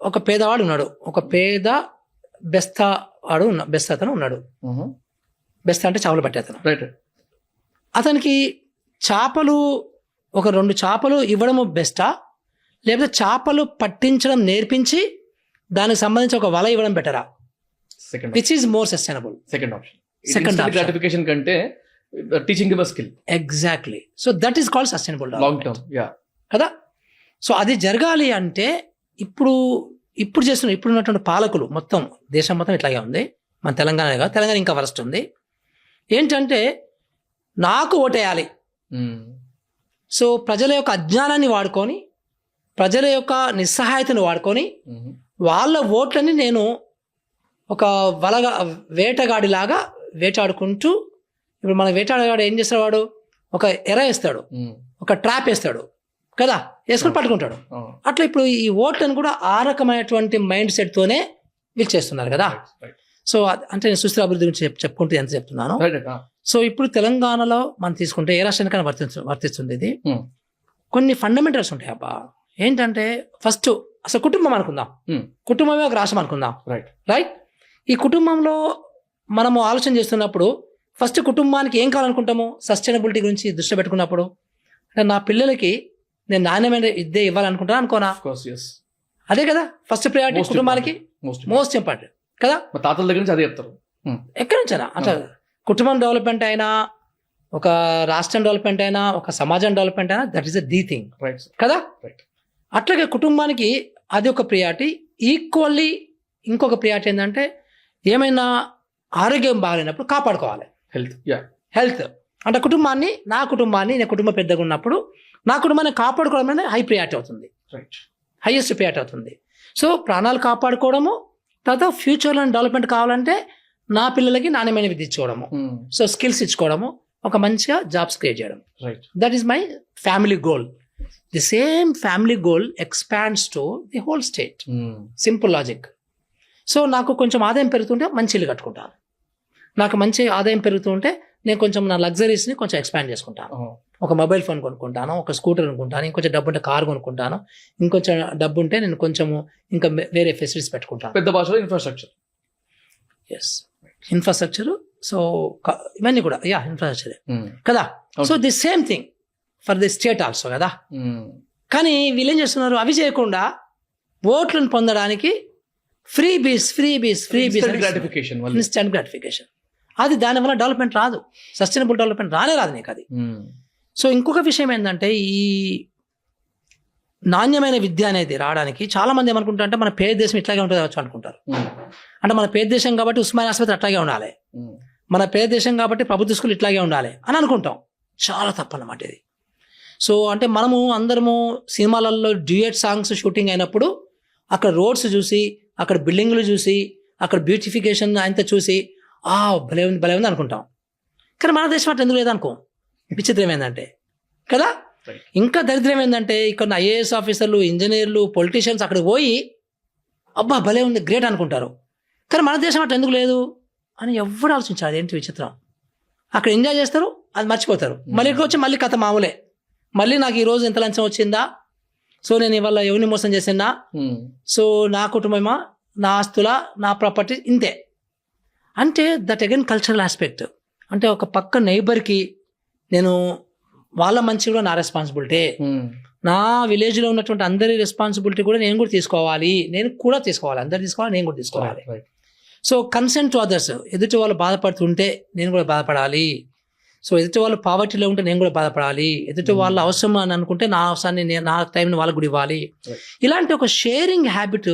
ఒక పేదవాడు ఉన్నాడు, ఒక పేద బెస్త అతను ఉన్నాడు. బెస్త అంటే చేపలు పట్టే అతను. రైట్. అతనికి చేపలు ఒక 2 చేపలు ఇవ్వడము బెస్టా, లేకపోతే చేపలు పట్టించడం నేర్పించి దానికి సంబంధించి ఒక వల ఇవ్వడం బెటరా? Which is more sustainable? Second option. Second gratification కంటే teaching him skill. Exactly. So that is called sustainable long term, yeah, కదా. సో అది జరగాలి అంటే ఇప్పుడు చేస్తున్న ఇప్పుడున్నటువంటి పాలకులు మొత్తం దేశం మొత్తం ఇట్లాగే ఉంది, మన తెలంగాణ కాదు, తెలంగాణ ఇంకా వరస్ట్ ఉంది. ఏంటంటే నాకు ఓటేయాలి. సో ప్రజల యొక్క అజ్ఞానాన్ని వాడుకొని, ప్రజల యొక్క నిస్సహాయతను వాడుకొని వాళ్ళ ఓట్లని నేను ఒక వేటగాడిలాగా వేటాడుకుంటూ, ఇప్పుడు మన వేటాడగాడు ఏం చేస్తాడు, వాడు ఒక ఎర వేస్తాడు, ఒక ట్రాప్ వేస్తాడు కదా, వేసుకొని పట్టుకుంటాడు. అట్లా ఇప్పుడు ఈ ఓట్లను కూడా ఆ రకమైనటువంటి మైండ్ సెట్తోనే వీళ్ళు చేస్తున్నారు కదా. సో అంటే నేను సుస్థిర అభివృద్ధి గురించి చెప్పుకుంటూ ఎంత చెప్తున్నాను. సో ఇప్పుడు తెలంగాణలో మనం తీసుకుంటే ఏ రాష్ట్రానికైనా వర్తిస్తుంది ఇది. కొన్ని ఫండమెంటల్స్ ఉంటాయి అబ్బా. ఏంటంటే ఫస్ట్ అసలు కుటుంబం అనుకుందాం, కుటుంబమే ఒక రాష్ట్రం అనుకుందాం, రైట్. ఈ కుటుంబంలో మనము ఆలోచన చేస్తున్నప్పుడు ఫస్ట్ కుటుంబానికి ఏం కావాలనుకుంటాము, సస్టైనబిలిటీ గురించి దృష్టి పెట్టుకున్నప్పుడు అంటే నా పిల్లలకి నేను నాణ్యమైన విద్య ఇవ్వాలనుకుంటాను అనుకోనా? అదే కదా ఫస్ట్ ప్రయారిటీ కుటుంబానికి, మోస్ట్ ఇంపార్టెంట్ కదా. తాతల దగ్గర నుంచి అదే చెప్తారు, ఎక్కడి నుంచైనా. అంటే కుటుంబం డెవలప్మెంట్ అయినా, ఒక రాష్ట్రం డెవలప్మెంట్ అయినా, ఒక సమాజం డెవలప్మెంట్ అయినా, దట్ ఈస్ ది థింగ్ కదా. అట్లాగే కుటుంబానికి అది ఒక ప్రియారిటీ. ఈక్వల్లీ ఇంకొక ప్రియారిటీ ఏంటంటే ఏమైనా ఆరోగ్యం బాగాలేనప్పుడు కాపాడుకోవాలి, హెల్త్. అంటే కుటుంబాన్ని, నా కుటుంబాన్ని, నేను కుటుంబ పెద్దగా ఉన్నప్పుడు నా కుటుంబాన్ని కాపాడుకోవడం అనేది హై ప్రియారిటీ అవుతుంది, హైయెస్ట్ ప్రియారిటీ అవుతుంది. సో ప్రాణాలు కాపాడుకోవడము, తర్వాత ఫ్యూచర్లో డెవలప్మెంట్ కావాలంటే నా పిల్లలకి నాణ్యమైన విద్య ఇచ్చుకోవడము, సో స్కిల్స్ ఇచ్చుకోవడము, ఒక మంచిగా జాబ్స్ క్రియేట్ చేయడం. That is my family goal. The same family goal expands to the whole state. Simple logic. So నాకు కొంచెం ఆదాయం పెరుగుతుంటే మంచి ఇల్లు కట్టుకుంటాను, నాకు మంచి ఆదాయం పెరుగుతుంటే నేను కొంచెం నా లగ్జరీస్ని కొంచెం ఎక్స్పాండ్ చేసుకుంటాను. ఒక మొబైల్ ఫోన్ కొనుక్కుంటాను, ఒక స్కూటర్ కొనుక్కుంటాను, ఇంకొంచెం డబ్బు ఉంటే కార్ కొనుక్కుంటాను, ఇంకొంచెం డబ్బు ఉంటే నేను కొంచెము ఇంకా వేరే ఫెసిలిటీస్ పెట్టుకుంటాను. పెద్ద భాషలో ఇన్ఫ్రాస్ట్రక్చర్. Yes, infrastructure. సో ఇవన్నీ కూడా ఇన్ఫ్రాస్ట్రక్చరే కదా. So the same thing for the state also కదా. కానీ వీళ్ళు ఏం చేస్తున్నారు, అవి చేయకుండా ఓట్లను పొందడానికి ఇన్స్టెంట్ గ్రాటిఫికేషన్. అది దానివల్ల డెవలప్మెంట్ రాదు, సస్టైనబుల్ డెవలప్మెంట్ రాదు నీకు అది. సో ఇంకొక విషయం ఏంటంటే ఈ నాణ్యమైన విద్య అనేది రావడానికి చాలా మంది ఏమనుకుంటారు అంటే మన పేద దేశం ఇట్లాగే ఉంటుంది కావచ్చు అనుకుంటారు. అంటే మన పేద దేశం కాబట్టి ఉస్మానియా ఆసుపత్రి అట్లాగే ఉండాలి, మన పేద దేశం కాబట్టి ప్రభుత్వ స్కూల్ ఇట్లాగే ఉండాలి అని అనుకుంటాం. చాలా తప్పన్నమాట ఇది. సో అంటే మనము అందరము సినిమాలలో డ్యూయట్ సాంగ్స్ షూటింగ్ అయినప్పుడు అక్కడ రోడ్స్ చూసి, అక్కడ బిల్డింగ్లు చూసి, అక్కడ బ్యూటిఫికేషన్ అంతా చూసి భలే ఉంది అనుకుంటాం. కానీ మన దేశం అట్లా ఎందుకు లేదనుకో. విచిత్రం ఏంటంటే కదా, ఇంకా దరిద్రం ఏంటంటే ఇక్కడ IAS ఆఫీసర్లు, ఇంజనీర్లు, పొలిటీషియన్స్ అక్కడికి పోయి అబ్బా భలే ఉంది, గ్రేట్ అనుకుంటారు. కానీ మన దేశం అట్లా ఎందుకు లేదు అని ఎవరు ఆలోచించారు. అదేంటి విచిత్రం. అక్కడ ఎంజాయ్ చేస్తారు, అది మర్చిపోతారు. మళ్ళీ ఇక్కడ వచ్చి మళ్ళీ కథ మామూలే. మళ్ళీ నాకు ఈరోజు ఎంత లంచం వచ్చిందా, సో నేను ఇవాళ ఎవరిని మోసం చేసిందా, సో నా కుటుంబమా, నా ఆస్తుల, నా ప్రాపర్టీ, ఇంతే. అంటే దట్ అగైన్ కల్చరల్ ఆస్పెక్ట్. అంటే ఒక పక్క నైబర్కి నేను వాళ్ళ మంచి కూడా నా రెస్పాన్సిబిలిటీ, నా విలేజ్లో ఉన్నటువంటి అందరి రెస్పాన్సిబిలిటీ కూడా నేను కూడా తీసుకోవాలి, అందరు తీసుకోవాలి, నేను కూడా తీసుకోవాలి. So consent to others. ఎదుటి వాళ్ళు బాధపడుతుంటే నేను కూడా బాధపడాలి. సో ఎదుటి వాళ్ళు పావర్టీలో ఉంటే నేను కూడా బాధపడాలి. ఎదుటి వాళ్ళ అవసరం అని అనుకుంటే నా అవసరాన్ని, నా టైంని వాళ్ళకు కూడా ఇవ్వాలి. ఇలాంటి ఒక షేరింగ్ హ్యాబిట్,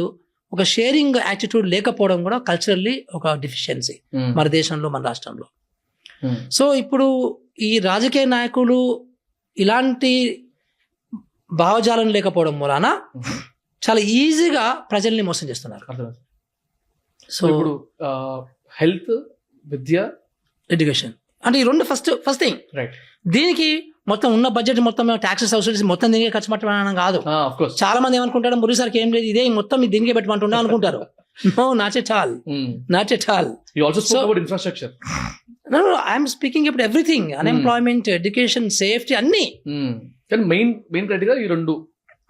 ఒక షేరింగ్ యాటిట్యూడ్ లేకపోవడం కూడా కల్చరల్లీ ఒక డెఫిషియన్సీ మన దేశంలో, మన రాష్ట్రంలో. సో ఇప్పుడు ఈ రాజకీయ నాయకులు ఇలాంటి భావజాలం లేకపోవడం మూలాన చాలా ఈజీగా ప్రజల్ని మోసం చేస్తున్నారు. సో ఇప్పుడు హెల్త్, విద్య, ఎడ్యుకేషన్ అంటే ఈ రెండు ఫస్ట్ థింగ్. రైట్. దీనికి మొత్తం ఉన్న బడ్జెట్ మొత్తం ట్యాక్సెస్ సబ్సిడీస్ మొత్తం దీనికి ఖర్చు పెట్టడం కాదు. చాలా మంది ఏమనుకుంటారు, మురళి సార్కి ఏం లేదు, ఇదే మొత్తం దీనికి పెట్టమంటున్నా అనుకుంటారు. No, not at all. You also spoke about infrastructure. No, I'm speaking about everything. Unemployment, education, safety, అన్ని. కానీ మెయిన్ క్రైటీరియా ఈ రెండు.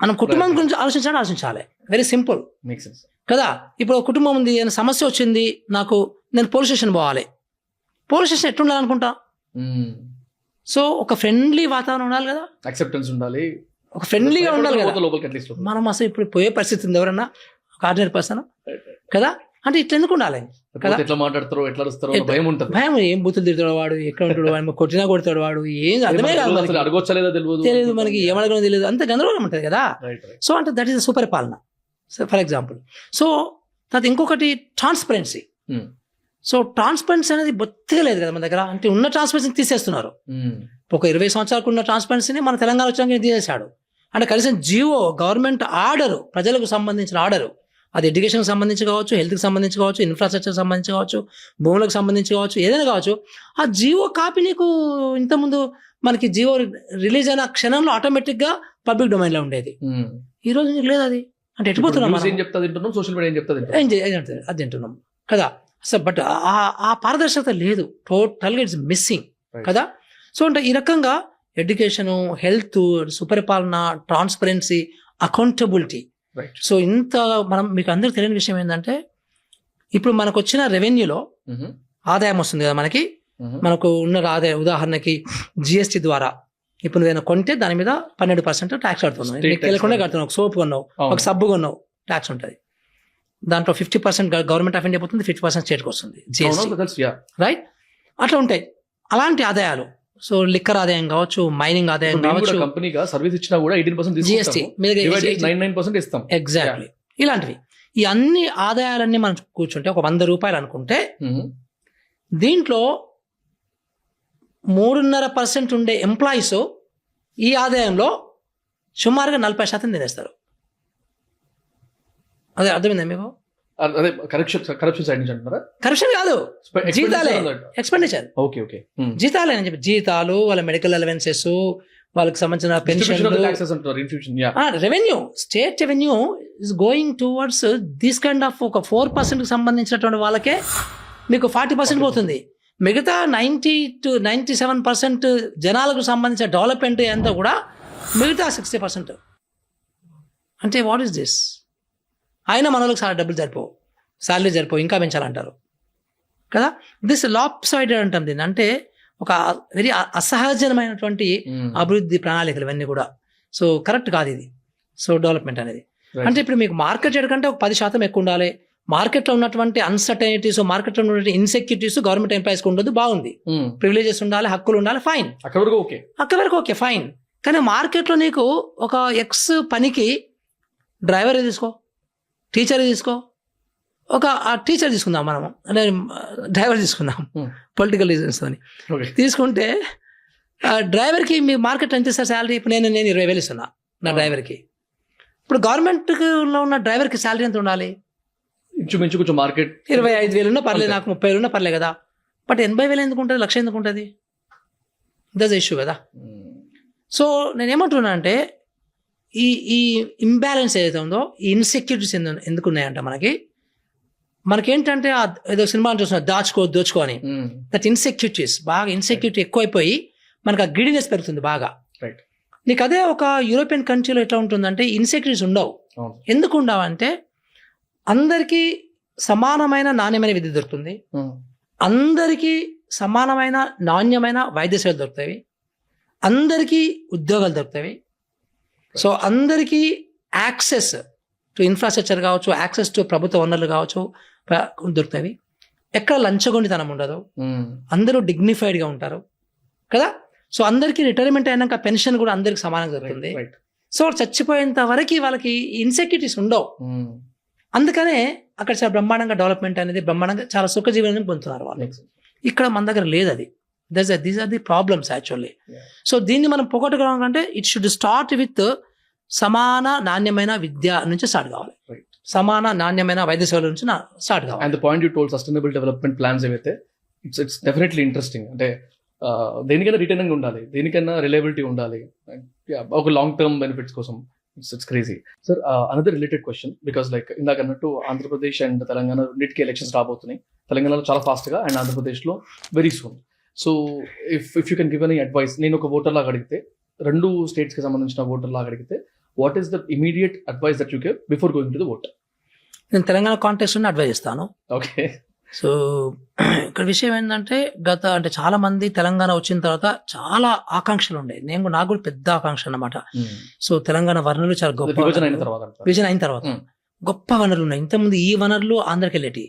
మనం కుటుంబం గురించి ఆలోచించాలి. Very simple. మేక్ సెన్స్ కదా. ఇప్పుడు కుటుంబం ఉంది, ఏదైనా సమస్య వచ్చింది నాకు, నేను పోలీస్ స్టేషన్ పోవాలి. పోలీస్ స్టేషన్ ఎట్లుండాలనుకుంటా? సో ఒక ఫ్రెండ్లీ వాతావరణం ఉండాలి కదా, యాక్సెప్టెన్స్ ఉండాలి, ఒక ఫ్రెండ్లీగా ఉండాలి కదా. మనం అసలు ఇప్పుడు పోయే పరిస్థితి ఉంది ఎవరన్నా, ఒక ఆర్డినరీ పర్సన్ కదా. అంటే ఇట్లా ఎందుకు ఉండాలి కదా, ఎట్లా మాట్లాడతారో, ఎట్లా వస్తారో భయం ఉంటుంది. భయం, ఏం బూతులు తిడతాడు వాడు, ఎక్కడ ఉంటాడు వాడు, కొట్టినా కొడతాడు వాడు, ఏం అర్థమే కాదు, అడగొచ్చలేదో తెలియదు, మనకి ఏమడగో తెలియదు, అంత గందరగోళం ఉంటుంది కదా. సో అంటే దట్ ఈస్ సుపరిపాలన ఫర్ ఎగ్జాంపుల్. సో తర్వాత ఇంకొకటి ట్రాన్స్పరెన్సీ. సో ట్రాన్స్పరెన్సీ అనేది బొత్తిగా లేదు కదా మన దగ్గర. అంటే ఉన్న ట్రాన్స్పరెన్సీని తీసేస్తున్నారు. ఒక 20 సంవత్సరాలకు ఉన్న ట్రాన్స్పరెన్సీని మన తెలంగాణ వచ్చాక తీసేశాడు. అంటే కనీసం జియో, గవర్నమెంట్ ఆర్డరు, ప్రజలకు సంబంధించిన ఆర్డరు, అది ఎడ్యుకేషన్కి సంబంధించి కావచ్చు, హెల్త్కి సంబంధించి కావచ్చు, ఇన్ఫ్రాస్ట్రక్చర్కి సంబంధించి కావచ్చు, భూములకు సంబంధించి కావచ్చు, ఏదైనా కావచ్చు, ఆ జియో కాపీ నీకు ఇంతకుముందు మనకి జియో రిలీజ్ అయిన క్షణంలో ఆటోమేటిక్గా పబ్లిక్ డొమైన్లో ఉండేది. ఈ రోజు నీకు లేదు అది. అంటే ఎట్టిపోతున్నాం, సోషల్ మీడియా అది తింటున్నాం కదా. అసలు బట్ ఆ పారదర్శకత లేదు, టోటల్గా ఇట్స్ మిస్సింగ్ కదా. సో అంటే ఈ రకంగా ఎడ్యుకేషను, హెల్త్, సుపరిపాలన, ట్రాన్స్పరెన్సీ, అకౌంటబిలిటీ. సో ఇంత మనం, మీకు అందరికి తెలియని విషయం ఏంటంటే, ఇప్పుడు మనకు వచ్చిన రెవెన్యూలో ఆదాయం వస్తుంది కదా మనకి. మనకు ఉన్న ఆదాయం, ఉదాహరణకి జిఎస్టీ ద్వారా ఇప్పుడు ఏదైనా కొంటే దాని మీద 12% ట్యాక్స్ కడుతున్నావు. నీకు తెలియకుండా కడుతున్నావు. ఒక సోప్ కొన్నావు, ఒక సబ్బు కొన్నావు, ట్యాక్స్ ఉంటుంది. దాంట్లో 50% గవర్నమెంట్ ఆఫ్ ఇండియా పోతుంది, 50% స్టేట్కి వస్తుంది జిఎస్టీ. రైట్. అట్లా ఉంటాయి అలాంటి ఆదాయాలు. సో లిక్కర్ ఆదాయం కావచ్చు, మైనింగ్ ఆదాయం కావచ్చు, కంపెనీగా సర్వీస్ ఇచ్చినా కూడా 18% జిఎస్టీ, 99% ఇస్తాం. ఎగ్జాక్ట్లీ. ఇలాంటివి ఈ అన్ని ఆదాయాలన్నీ మనం కూర్చుంటే ఒక 100 రూపాయలు అనుకుంటే, దీంట్లో 3.5% ఉండే ఎంప్లాయీస్ ఈ ఆదాయంలో సుమారుగా 40% తినేస్తారు. అదే అర్థమైందా మీకు? అదే కరప్షన్ సైడ్ నుంచి అంటున్నారా? కరప్షన్ కాదు, జీతాలే, ఎక్స్పెండిచర్. ఓకే ఓకే, జీతాలే అని చెప్పి, జీతాలు, వాళ్ళ మెడికల్ అలవెన్సెస్, వాళ్ళకి సంబంధించిన pension, revenue, state revenue is going towards this kind of. ఒక 4% సంబంధించినటువంటి వాళ్ళకే మీకు 40% పోతుంది. మిగతా 90 to 97% జనాలకు సంబంధించిన డెవలప్మెంట్ అంతా కూడా మిగతా 60%. అంటే వాట్ ఈస్ దిస్? అయినా మన వాళ్ళకి చాలా డబ్బులు సరిపోవు, శాలరీ సరిపోవు, ఇంకా పెంచాలంటారు కదా. దిస్ లాప్ సైడెడ్ అంటాం దీన్ని. అంటే ఒక వెరీ అసహజమైనటువంటి అభివృద్ధి ప్రణాళికలు ఇవన్నీ కూడా. సో కరెక్ట్ కాదు ఇది. సో డెవలప్మెంట్ అనేది అంటే ఇప్పుడు మీకు మార్కెట్ రేట్ కంటే ఒక 10% ఎక్కువ ఉండాలి. మార్కెట్లో ఉన్నటువంటి అన్సర్టనిటీస్, మార్కెట్లో ఉన్నటువంటి ఇన్సెక్యూరిటీస్ గవర్నమెంట్ ఎంప్లాయీస్కి ఉండదు, బాగుంది. ప్రివిలేజెస్ ఉండాలి, హక్కులు ఉండాలి, ఫైన్. అక్కడ వరకు ఓకే, ఫైన్. కానీ మార్కెట్లో నీకు ఒక ఎక్స్ పనికి డ్రైవర్ తీసుకో, టీచర్ తీసుకో, ఒక టీచర్ తీసుకుందాం మనము, అంటే డ్రైవర్ తీసుకుందాం పొలిటికల్ రీజన్స్ అని తీసుకుంటే, డ్రైవర్కి మీ మార్కెట్ ఎంత ఇస్తారు శాలరీ? ఇప్పుడు నేను 20,000 ఇస్తున్నా నా డ్రైవర్కి. ఇప్పుడు గవర్నమెంట్లో ఉన్న డ్రైవర్కి శాలరీ ఎంత ఉండాలి? కొంచెం మార్కెట్ 25,000 ఉన్నా పర్లేదు, నాకు 30,000 ఉన్నా పర్లేదు కదా. బట్ 80,000 ఎందుకు ఉంటుంది, 1,00,000 ఎందుకు ఉంటుంది? దట్స్ ఇష్యూ కదా. సో నేనేమంటున్నా అంటే, ఈ ఇంబ్యాలెన్స్ ఏదైతే ఉందో, ఈ ఇన్సెక్యూరిటీస్ ఎందుకు ఉన్నాయంట మనకి, మనకేంటంటే ఏదో సినిమా చూస్తున్నా దోచుకో అని, దట్ ఇన్సెక్యూరిటీస్ బాగా ఇన్సెక్యూరిటీ ఎక్కువైపోయి మనకు ఆ గ్రీడినెస్ పెరుగుతుంది బాగా. రైట్. నీకు అదే ఒక యూరోపియన్ కంట్రీలో ఎట్లా ఉంటుందంటే ఇన్సెక్యూరిటీస్ ఉండవు. ఎందుకు ఉండవు అంటే అందరికీ సమానమైన నాణ్యమైన విద్య దొరుకుతుంది, అందరికీ సమానమైన నాణ్యమైన వైద్య సేవలు దొరుకుతాయి, అందరికీ ఉద్యోగాలు దొరుకుతాయి. సో అందరికీ యాక్సెస్ టు ఇన్ఫ్రాస్ట్రక్చర్ కావచ్చు, యాక్సెస్ టు ప్రభుత్వ వనరులు కావచ్చు దొరుకుతాయి. ఎక్కడ లంచగొండితనం ఉండదు, అందరూ డిగ్నిఫైడ్గా ఉంటారు కదా. సో అందరికీ రిటైర్మెంట్ అయినాక పెన్షన్ కూడా అందరికి సమానంగా దొరుకుతుంది. సో చచ్చిపోయేంత వరకు వాళ్ళకి ఇన్సెక్యూరిటీస్ ఉండవు. అందుకనే అక్కడ చాలా బ్రహ్మాండంగా డెవలప్మెంట్ అనేది బ్రహ్మాండంగా చాలా సుఖజీవనం పొందుతున్నారు వాళ్ళు. ఇక్కడ మన దగ్గర లేదు అది. These are the problems actually. So దీన్ని మనం పోగొట్టుకోవాలంటే ఇట్ షుడ్ స్టార్ట్ విత్ సమాన నాణ్యమైన విద్య నుంచి స్టార్ట్ కావాలి, సమాన నాణ్యమైన వైద్య సేవల నుంచి స్టార్ట్ కావాలి. And the point you told sustainable development plans ఏవైతే ఇట్స్ డెఫినెట్లీ ఇంట్రెస్టింగ్. అంటే దేనికైనా రిటర్నింగ్ ఉండాలి, దేనికైనా రిలయబిలిటీ ఉండాలి, ఒక లాంగ్ టర్మ్ బెనిఫిట్స్ కోసం. It's crazy. Sir another related question, because like ఇందాక అన్నట్టు ఆంధ్రప్రదేశ్ అండ్ తెలంగాణ రెండింటికి ఎలక్షన్స్ రాబోతున్నాయి. తెలంగాణలో చాలా ఫాస్ట్గా అండ్ ఆంధ్రప్రదేశ్లో very soon. So if you can give any advice, నేను ఒక ఓటర్ లాగా అడిగితే, రెండు స్టేట్స్కి సంబంధించిన ఓటర్ లాగా అడిగితే, what is the immediate advice that you give before going to the vote? నేను తెలంగాణ కాంటెక్స్ట్ లో అడ్వైస్ ఇస్తాను. ఓకే. సో ఇక్కడ విషయం ఏంటంటే అంటే చాలా మంది తెలంగాణ వచ్చిన తర్వాత చాలా ఆకాంక్షలు ఉండే, నాకు కూడా పెద్ద ఆకాంక్ష అన్నమాట. సో తెలంగాణ వనరులు చాలా గొప్ప, విభజన అయిన తర్వాత గొప్ప వనరులు ఉన్నాయి. ఇంతకుముందు ఈ వనరులు ఆంధ్రకి వెళ్ళేటి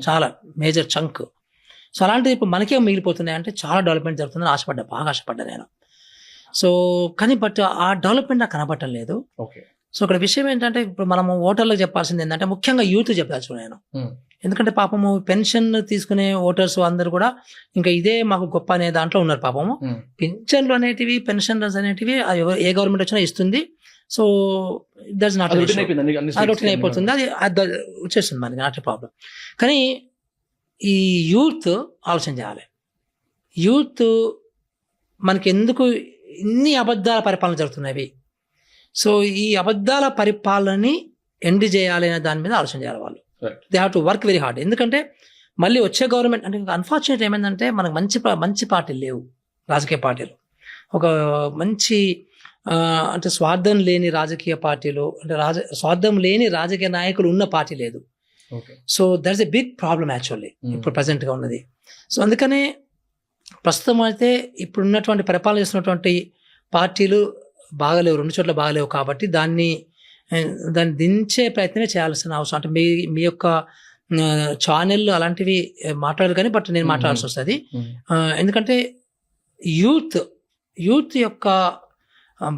చాలా మేజర్ చంక్. సో అలాంటిది ఇప్పుడు మనకే మిగిలిపోతున్నాయి అంటే చాలా డెవలప్మెంట్ జరుగుతుందని బాగా ఆశపడ్డా నేను. సో కానీ బట్ ఆ డెవలప్మెంట్ నాకు కనబడటం లేదు. సో ఇక్కడ విషయం ఏంటంటే ఇప్పుడు మనము ఓటర్లకు చెప్పాల్సింది ఏంటంటే ముఖ్యంగా యూత్ చెప్పాల్సి నేను. ఎందుకంటే పాపము పెన్షన్ తీసుకునే ఓటర్స్ అందరు కూడా ఇంకా ఇదే మాకు గొప్ప అనే దాంట్లో ఉన్నారు పాపము. పెన్షన్లు అనేటివి, పెన్షనర్స్ అనేటివి ఏ గవర్నమెంట్ వచ్చినా ఇస్తుంది. సో దట్స్ నాట్ రొటీన్ అయిపోతుంది, అది వచ్చేస్తుంది మనకి, నాట్ ప్రాబ్లం. కానీ ఈ యూత్ ఆలోచన చేయాలి. యూత్ మనకి ఎందుకు ఇన్ని అబద్ధాల పరిపాలన జరుగుతున్నవి, సో ఈ అబద్ధాల పరిపాలనని ఎండ్ చేయాలి అనే దాని మీద ఆలోచన చేయాలి వాళ్ళు. They have to work very hard. ఎందుకంటే మళ్ళీ వచ్చే గవర్నమెంట్ అంటే అన్ఫార్చునేట్ ఏమైందంటే మనకు మంచి పార్టీలు లేవు, రాజకీయ పార్టీలు. ఒక మంచి అంటే స్వార్థం లేని రాజకీయ పార్టీలు, అంటే స్వార్థం లేని రాజకీయ నాయకులు ఉన్న పార్టీ లేదు. So that's a big problem actually ఇప్పుడు ప్రజెంట్గా ఉన్నది. సో అందుకనే ప్రస్తుతం అయితే ఇప్పుడు ఉన్నటువంటి పరిపాలన చేస్తున్నటువంటి పార్టీలు బాగలేవు, రెండు చోట్ల బాగలేవు. కాబట్టి దాన్ని దించే ప్రయత్నమే చేయాల్సిన అవసరం. అంటే మీ యొక్క ఛానల్ అలాంటివి మాట్లాడారు కానీ బట్ నేను మాట్లాడాల్సి వస్తుంది. ఎందుకంటే యూత్ యొక్క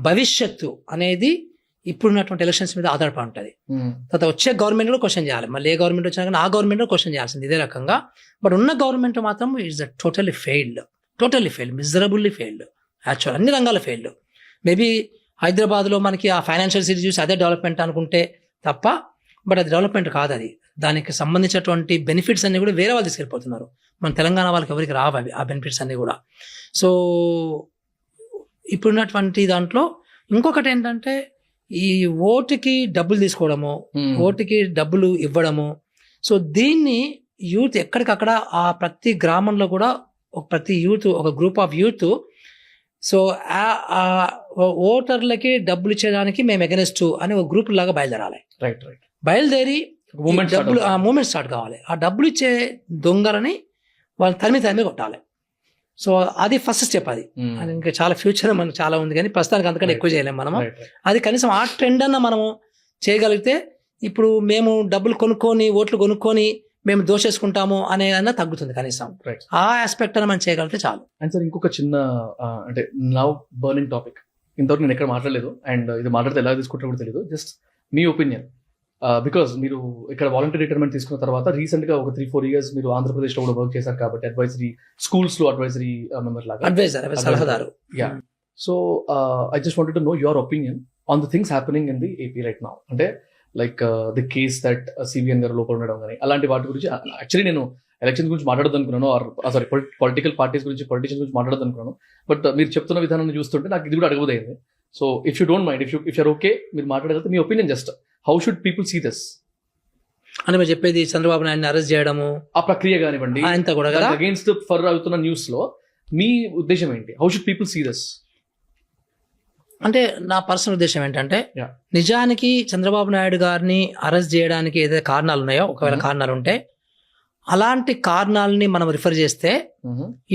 భవిష్యత్తు అనేది ఇప్పుడున్నటువంటి ఎలక్షన్స్ మీద ఆధారపడి ఉంటుంది. తర్వాత వచ్చే గవర్నమెంట్ కూడా క్వశ్చన్ చేయాలి. మళ్ళీ ఏ గవర్నమెంట్ వచ్చినా కానీ ఆ గవర్నమెంట్ క్వశ్చన్ చేయాల్సింది ఇదే రకంగా. బట్ ఉన్న గవర్నమెంట్ మాత్రం it's totally failed, miserably failed actual, అన్ని రంగాల ఫెయిల్డ్. మేబీ హైదరాబాద్లో మనకి ఆ ఫైనాన్షియల్ సిటీ చూసి అదే డెవలప్మెంట్ అనుకుంటే తప్ప, బట్ అది డెవలప్మెంట్ కాదు. అది దానికి సంబంధించినటువంటి బెనిఫిట్స్ అన్ని కూడా వేరే వాళ్ళు తీసుకెళ్ళిపోతున్నారు. మన తెలంగాణ వాళ్ళకి ఎవరికి రావు అవి ఆ బెనిఫిట్స్ అన్ని కూడా. సో ఇప్పుడున్నటువంటి దాంట్లో ఇంకొకటి ఏంటంటే ఈ ఓటుకి డబ్బులు తీసుకోవడము, ఓటుకి డబ్బులు ఇవ్వడము. సో దీన్ని యూత్ ఎక్కడికక్కడ ఆ ప్రతి గ్రామంలో కూడా ప్రతి యూత్, ఒక గ్రూప్ ఆఫ్ యూత్, సో ఓటర్లకి డబ్బులు ఇచ్చేదానికి మేము ఎగనెస్ట్ అని ఒక గ్రూప్ లాగా బయలుదేరాలి. బయలుదేరి మూమెంట్ స్టార్ట్ కావాలి. ఆ డబ్బులు ఇచ్చే దొంగలని వాళ్ళు తరిమి కొట్టాలి. సో అది ఫస్ట్ స్టెప్. అది ఇంకా చాలా ఫ్యూచర్ మనకు చాలా ఉంది కానీ ప్రస్తుతానికి అంతకంటే ఎక్కువ చేయలేము మనము. అది కనీసం ఆ ట్రెండ్ అన్న మనము చేయగలిగితే ఇప్పుడు మేము డబ్బులు కొనుక్కొని ఓట్లు కొనుక్కొని మేము దోషేసుకుంటాము అనేదన్నా తగ్గుతుంది కనీసం. ఆ ఆస్పెక్ట్ అని మనం చేయగలిగితే చాలు. అండ్ సార్ ఇంకొక చిన్న అంటే నవ్ బర్నింగ్ టాపిక్, ఇంతవరకు నేను ఎక్కడ మాట్లాడలేదు అండ్ ఇది మాట్లాడితే ఎలా తీసుకుంటారో కూడా తెలియదు. జస్ట్ మీ ఒపీనియన్, బికాస్ మీరు ఇక్కడ వాలంటీర్ రిటైర్మెంట్ తీసుకున్న తర్వాత రీసెంట్ గా ఒక 3-4 years మీరు ఆంధ్రప్రదేశ్ లో కూడా వర్క్ చేశారు కాబట్టి అడ్వైజరీ స్కూల్స్ లో అడ్వైజరీ మెంబర్ లాగా, సలహాదారు. So I just wanted to know your opinion on the things happening in the AP right now. అంటే like the case that CVN గారు లోపల ఉండడం కానీ అలాంటి వాటి గురించి. యాక్చువల్లీ నేను ఎలక్షన్ గురించి మాట్లాడదు అనుకున్నాను, సారీ పొలిటికల్ పార్టీస్ గురించి, పొలిటీషియన్స్ గురించి మాట్లాడదు అనుకున్నాను. బట్ మీరు చెప్తున్న విధానాన్ని చూస్తుంటే నాకు ఇది కూడా అడగబోదైంది. So if you don't mind, if you're okay, మీరు మాట్లాడగలిగితే మీ opinion just how should people see this? అని మీరు చెప్పేది చంద్రబాబు నాయుడిని అరెస్ట్ చేయడము ఆ ప్రక్రియ కానివ్వండి, అంతా కూడా కదా. అగేన్స్ట్ ఫర్ అవుతున్న న్యూస్ లో మీ ఉద్దేశం ఏంటి? How should people see this? అంటే నా పర్సనల్ ఉద్దేశం ఏంటంటే Yeah. నిజానికి చంద్రబాబు నాయుడు గారిని అరెస్ట్ చేయడానికి ఏదైతే కారణాలు ఉన్నాయో, ఒకవేళ కారణాలు ఉంటే అలాంటి కారణాలని మనం రిఫర్ చేస్తే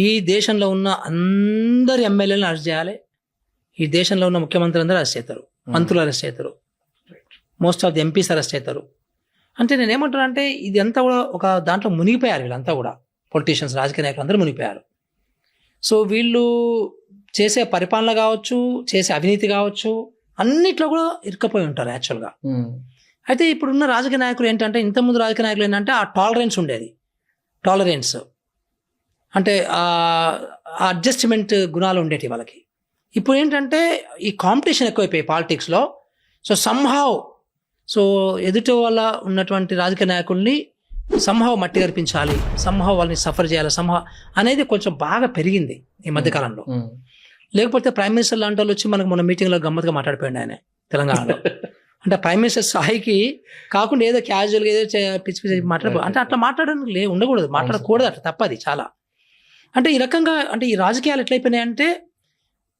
ఈ దేశంలో ఉన్న అందరి ఎమ్మెల్యేలను అరెస్ట్ చేయాలి, ఈ దేశంలో ఉన్న ముఖ్యమంత్రులు అందరూ అరెస్ట్ చేస్తారు, మంత్రులు అరెస్ట్ చేస్తారు, most of the MPs arrest చేస్తారు. అంటే నేను ఏమంటున్నా అంటే ఇది అంతా కూడా ఒక దాంట్లో మునిగిపోయారు వీళ్ళంతా కూడా, పొలిటీషియన్స్, రాజకీయ నాయకులు అందరూ మునిగిపోయారు. సో వీళ్ళు చేసే పరిపాలన కావచ్చు, చేసే అవినీతి కావచ్చు, అన్నిట్లో కూడా ఇరుక్కపోయి ఉంటారు యాక్చువల్గా. అయితే ఇప్పుడున్న రాజకీయ నాయకులు ఏంటంటే, ఇంతకుముందు రాజకీయ నాయకులు ఏంటంటే ఆ టాలరెన్స్ ఉండేది, టాలరెన్స్ అంటే ఆ అడ్జస్ట్మెంట్ గుణాలు ఉండేవి వాళ్ళకి. ఇప్పుడు ఏంటంటే ఈ కాంపిటీషన్ ఎక్కువైపోయి పాలిటిక్స్లో. సో సంహావ్ ఎదుటి వల్ల ఉన్నటువంటి రాజకీయ నాయకుల్ని సంహావ్ మట్టి కనిపించాలి, సంహావ్ వాళ్ళని సఫర్ చేయాలి, అనేది కొంచెం బాగా పెరిగింది ఈ మధ్యకాలంలో. లేకపోతే ప్రైమ్ మినిస్టర్ లాంటి వాళ్ళు వచ్చి మనకు మన మీటింగ్లో గమ్మత్తుగా మాట్లాడిపోయింది ఆయన తెలంగాణలో. అంటే ప్రైమ్ మినిస్టర్ స్థాయికి కాకుండా ఏదో క్యాజువల్గా ఏదో పిచ్చి పిచ్చి మాట్లాడిపో అంటే అట్లా మాట్లాడడానికి ఉండకూడదు, మాట్లాడకూడదు, అట్లా తప్పది చాలా. అంటే ఈ రకంగా అంటే ఈ రాజకీయాలు ఎట్లయిపోయినాయంటే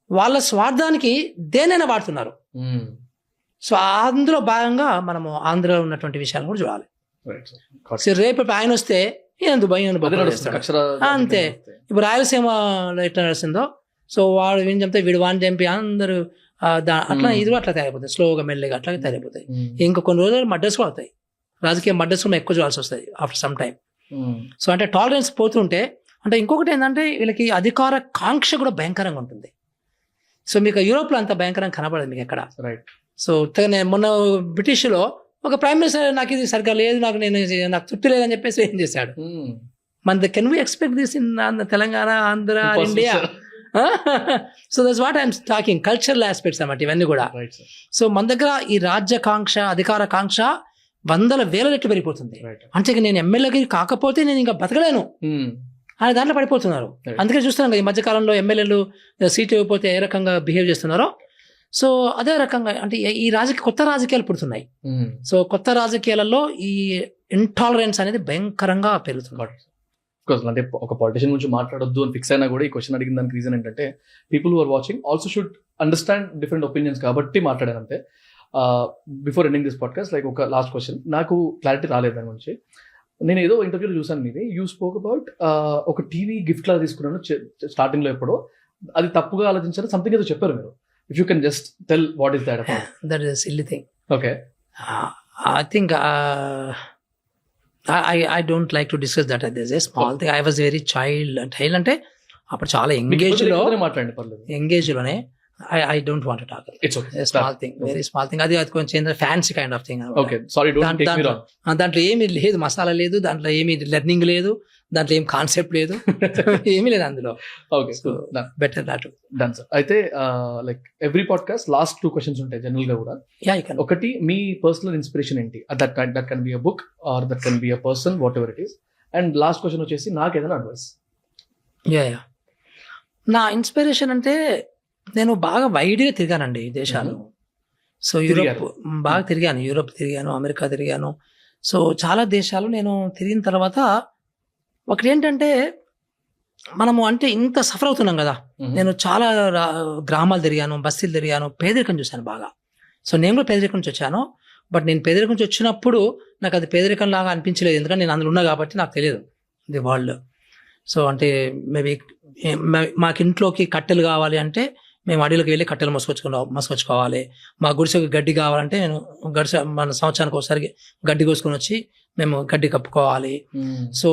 వాళ్ళ స్వార్థానికి దేనైనా వాడుతున్నారు. సో అందులో భాగంగా మనము ఆంధ్రలో ఉన్నటువంటి విషయాలను కూడా చూడాలి. సో రేపు ఆయన వస్తే అంతే. ఇప్పుడు రాయలసీమలో ఎట్లా నడుస్తుందో, సో వాడు ఏం చెప్తే వీడు వాడిని చంపి అందరూ అట్లా ఇది అట్లా తయారైపోతాయి, స్లోగా మెల్లిగా అట్లా తయారైపోతాయి. ఇంకా కొన్ని రోజులు మర్డర్స్ కూడా అవుతాయి, రాజకీయ మర్డర్స్ కూడా ఎక్కువ చూడాల్సి వస్తుంది ఆఫ్టర్ సమ్ టైం. సో అంటే టాలరెన్స్ పోతుంటే, అంటే ఇంకొకటి ఏంటంటే వీళ్ళకి అధికార కాంక్ష కూడా భయంకరంగా ఉంటుంది. సో మీకు యూరోప్లో అంత భయంకరంగా కనబడదు మీకు ఎక్కడ. సో నేను మొన్న బ్రిటిష్లో ఒక ప్రైమ్ మినిస్టర్ నాకు ఇది సరిగ్గా లేదు, నాకు తృప్తి లేదని చెప్పేసి ఏం చేశాడు. మన can we expect this in Telangana, Andhra, India? So that's what I'm talking, cultural aspects అన్నమాట ఇవన్నీ కూడా. సో మన దగ్గర ఈ రాజ్యకాంక్ష, అధికార కాంక్ష 100,000 రెట్లు పెరిగిపోతుంది. అంటే నేను ఎమ్మెల్యేకి కాకపోతే నేను ఇంకా బతకలేను అని దాంట్లో పడిపోతున్నారు. అందుకే చూస్తున్నాం కదా ఈ మధ్యకాలంలో ఎమ్మెల్యేలు సీట్ ఇవ్వకపోతే ఏ రకంగా బిహేవ్ చేస్తున్నారో. సో అదే రకంగా అంటే ఈ కొత్త రాజకీయాలు పుడుతున్నాయి. సో కొత్త రాజకీయాలలో ఈ ఇంటాలరెన్స్ అనేది భయంకరంగా పెరుగుతుంది. అంటే ఒక పొలిటీషియన్ గురించి మాట్లాడొద్దు అని ఫిక్స్ అయినా కూడా ఈ క్వశ్చన్ అడిగిన దానికి రీజన్ ఏంటంటే people who are watching also should understand different opinions కాబట్టి మాట్లాడాను అంతే. Before ending this podcast, like ఒక లాస్ట్ క్వశ్చన్, నాకు క్లారిటీ రాలేదు దాని గురించి. నేను ఏదో ఇంటర్వ్యూలో చూసాను మీది, యూ స్పోక్ అబౌట్ ఒక టీవీ గిఫ్ట్ లాగా తీసుకున్నాను స్టార్టింగ్ లో ఎప్పుడో, అది తప్పుగా ఆలోచించారు, సంథింగ్ ఏదో చెప్పారు మీరు. If you can just tell what is that about? That is a silly thing. Okay. I think I don't like to discuss that. There's a small thing. I was very child అంటే అప్పుడు చాలా ఎంగేజ్ లోనే I don't want to talk about it. It's okay. A small thing, very small thing. అది కొంచెం fancy kind of thing. Okay, sorry, don't take me wrong. దాంట్లో ఏమీ లేదు, మసాలా లేదు, దాంట్లో ఏమీ లెర్నింగ్ లేదు, దాంట్లో ఏం కాన్సెప్ట్ లేదు, ఏమీ లేదు అందులో. Okay, better that done sir. అయితే like every podcast last 2 questions ఉంటాయి జనరల్ గా కూడా. ఒకటి, మీ పర్సనల్ ఇన్స్పిరేషన్ ఏంటి? That can be a book or that can be a person, whatever it is. And last question వచ్చేసి నాకు ఏదైనా అడ్వైస్. నా ఇన్స్పిరేషన్ అంటే నేను బాగా వైడ్గా తిరిగానండి దేశాలు. సో యూరోప్ బాగా తిరిగాను, యూరోప్ తిరిగాను, అమెరికా తిరిగాను. సో చాలా దేశాలు నేను తిరిగిన తర్వాత ఒకటి ఏంటంటే మనము అంటే ఇంత సఫర్ అవుతున్నాం కదా. నేను చాలా గ్రామాలు తిరిగాను, బస్తీలు తిరిగాను, పేదరికం చూశాను బాగా. సో నేను కూడా పేదరికం నుంచి వచ్చాను. బట్ నేను పేదరికం నుంచి వచ్చినప్పుడు నాకు అది పేదరికం లాగా అనిపించలేదు, ఎందుకంటే నేను అందులో ఉన్నా కాబట్టి నాకు తెలియదు ది వరల్డ్. సో అంటే మేబీ మాకు ఇంట్లోకి కట్టెలు కావాలి అంటే మేము అడవిలోకి వెళ్ళి కట్టెలు మోసుకొచ్చుకోవాలి. మా గుడిసెకి గడ్డి కావాలంటే నేను మన సంవత్సరానికి ఒకసారి గడ్డి కోసుకొని వచ్చి మేము గడ్డి కప్పుకోవాలి. సో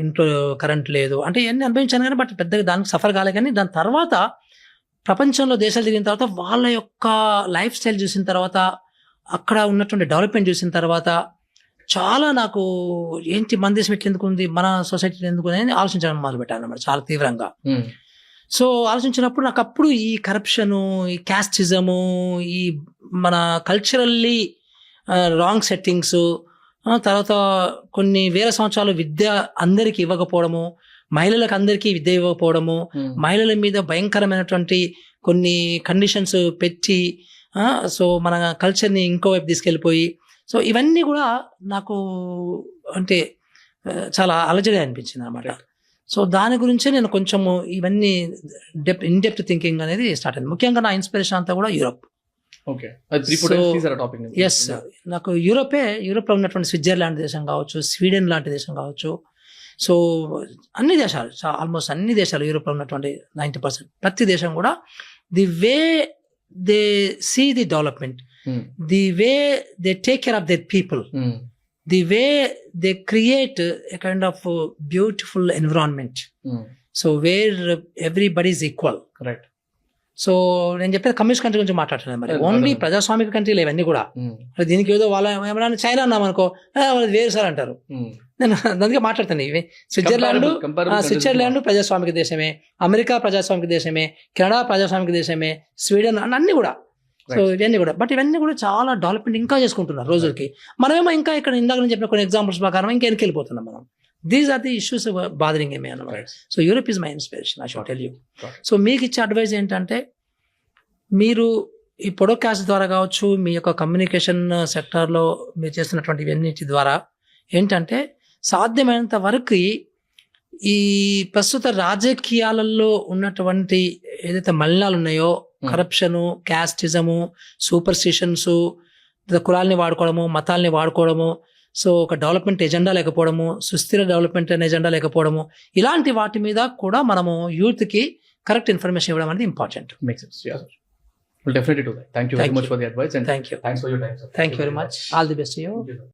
ఇంట్లో కరెంట్ లేదు అంటే ఇవన్నీ అనుభవించాను కానీ బట్ పెద్దగా దానికి సఫర్ కాలే. కానీ దాని తర్వాత ప్రపంచంలో దేశాలు తిరిగిన తర్వాత వాళ్ళ యొక్క లైఫ్ స్టైల్ చూసిన తర్వాత, అక్కడ ఉన్నటువంటి డెవలప్మెంట్ చూసిన తర్వాత చాలా నాకు ఏంటి మన దేశం ఎట్లా ఎందుకు ఉంది, మన సొసైటీ ఎందుకు అని ఆలోచించడం మొదలుపెట్టాను అన్నమాట చాలా తీవ్రంగా. సో ఆలోచించినప్పుడు నాకు అప్పుడు ఈ కరప్షను, ఈ క్యాస్టిజము, ఈ మన కల్చరల్లీ రాంగ్ సెట్టింగ్స్, తర్వాత కొన్ని వేల సంవత్సరాలు విద్య అందరికీ ఇవ్వకపోవడము, మహిళలకు అందరికీ విద్య ఇవ్వకపోవడము, మహిళల మీద భయంకరమైనటువంటి కొన్ని కండిషన్స్ పెట్టి సో మన కల్చర్ని ఇంకో వైపు తీసుకెళ్ళిపోయి సో ఇవన్నీ కూడా నాకు అంటే చాలా అలజడి అనిపించింది అనమాట. సో దాని గురించే నేను కొంచెము ఇవన్నీ ఇన్డెప్త్ థింకింగ్ అనేది స్టార్ట్ అయింది. ముఖ్యంగా నా ఇన్స్పిరేషన్ అంతా కూడా యూరోప్. ఓకే, అది 3-4 days తీసారా టాపిక్? ఎస్, నాకు యూరోప్లో ఉన్నటువంటి స్విట్జర్లాండ్ దేశం కావచ్చు, స్వీడన్ లాంటి దేశం కావచ్చు, సో అన్ని దేశాలు, ఆల్మోస్ట్ అన్ని దేశాలు యూరోప్లో ఉన్నటువంటి 90% ప్రతి దేశం కూడా the way they see the development, the way they take care of their people, the way they create a kind of beautiful environment, so where everybody is equal. Right. So నేను చెప్పేది కమ్యూనిస్ట్ కంట్రీ గురించి మాట్లాడుతున్నాను. మరి ఓన్లీ ప్రజాస్వామిక కంట్రీలు ఇవన్నీ కూడా. దీనికి ఏదో వాళ్ళ ఏమైనా చైనా అన్నామనుకో, వాళ్ళది వేరు సార్ అంటారు. నేను అందుకే మాట్లాడుతాను. ఇవి స్విట్జర్లాండ్ ప్రజాస్వామిక దేశమే, అమెరికా ప్రజాస్వామిక దేశమే, కెనడా ప్రజాస్వామిక దేశమే, స్వీడన్ అన్ని కూడా. సో ఇవన్నీ కూడా, బట్ ఇవన్నీ కూడా చాలా డెవలప్మెంట్ ఇంకా చేసుకుంటున్నారు రోజులకి. మనమేమో ఇంకా ఇక్కడ ఇందాక నేను చెప్పిన కొన్ని ఎగ్జాంపుల్స్ ప్రకారం ఇంకా వెనకెళ్ళిపోతున్నాం మనం. These are the issues bothering me అన్నమాట. So Europe is my inspiration, I should tell you. So మీకు ఇచ్చే అడ్వైజ్ ఏంటంటే, మీరు ఈ పొడోకాస్ట్ ద్వారా కావచ్చు, మీ యొక్క కమ్యూనికేషన్ సెక్టార్లో మీరు చేస్తున్నటువంటి ఇవన్నిటి ద్వారా ఏంటంటే, సాధ్యమైనంత వరకు ఈ ప్రస్తుత రాజకీయాలలో ఉన్నటువంటి ఏదైతే మలినాలు ఉన్నాయో, కరప్షను, క్యాస్టిజము, సూపర్స్టిషన్స్, కులాల్ని వాడుకోవడము, మతాల్ని వాడుకోవడము, సో ఒక డెవలప్మెంట్ ఎజెండా లేకపోవడము, సుస్థిర డెవలప్మెంట్ అనే ఎజెండా లేకపోవడము, ఇలాంటి వాటి మీద కూడా మనము యూత్కి కరెక్ట్ ఇన్ఫర్మేషన్ ఇవ్వడం అనేది important. Makes sense. Yeah, sir. We'll definitely do that. Thank you very much for the advice, and Thank you. thanks for your time, sir. Thank you very much. All the best to you. Thank you, sir.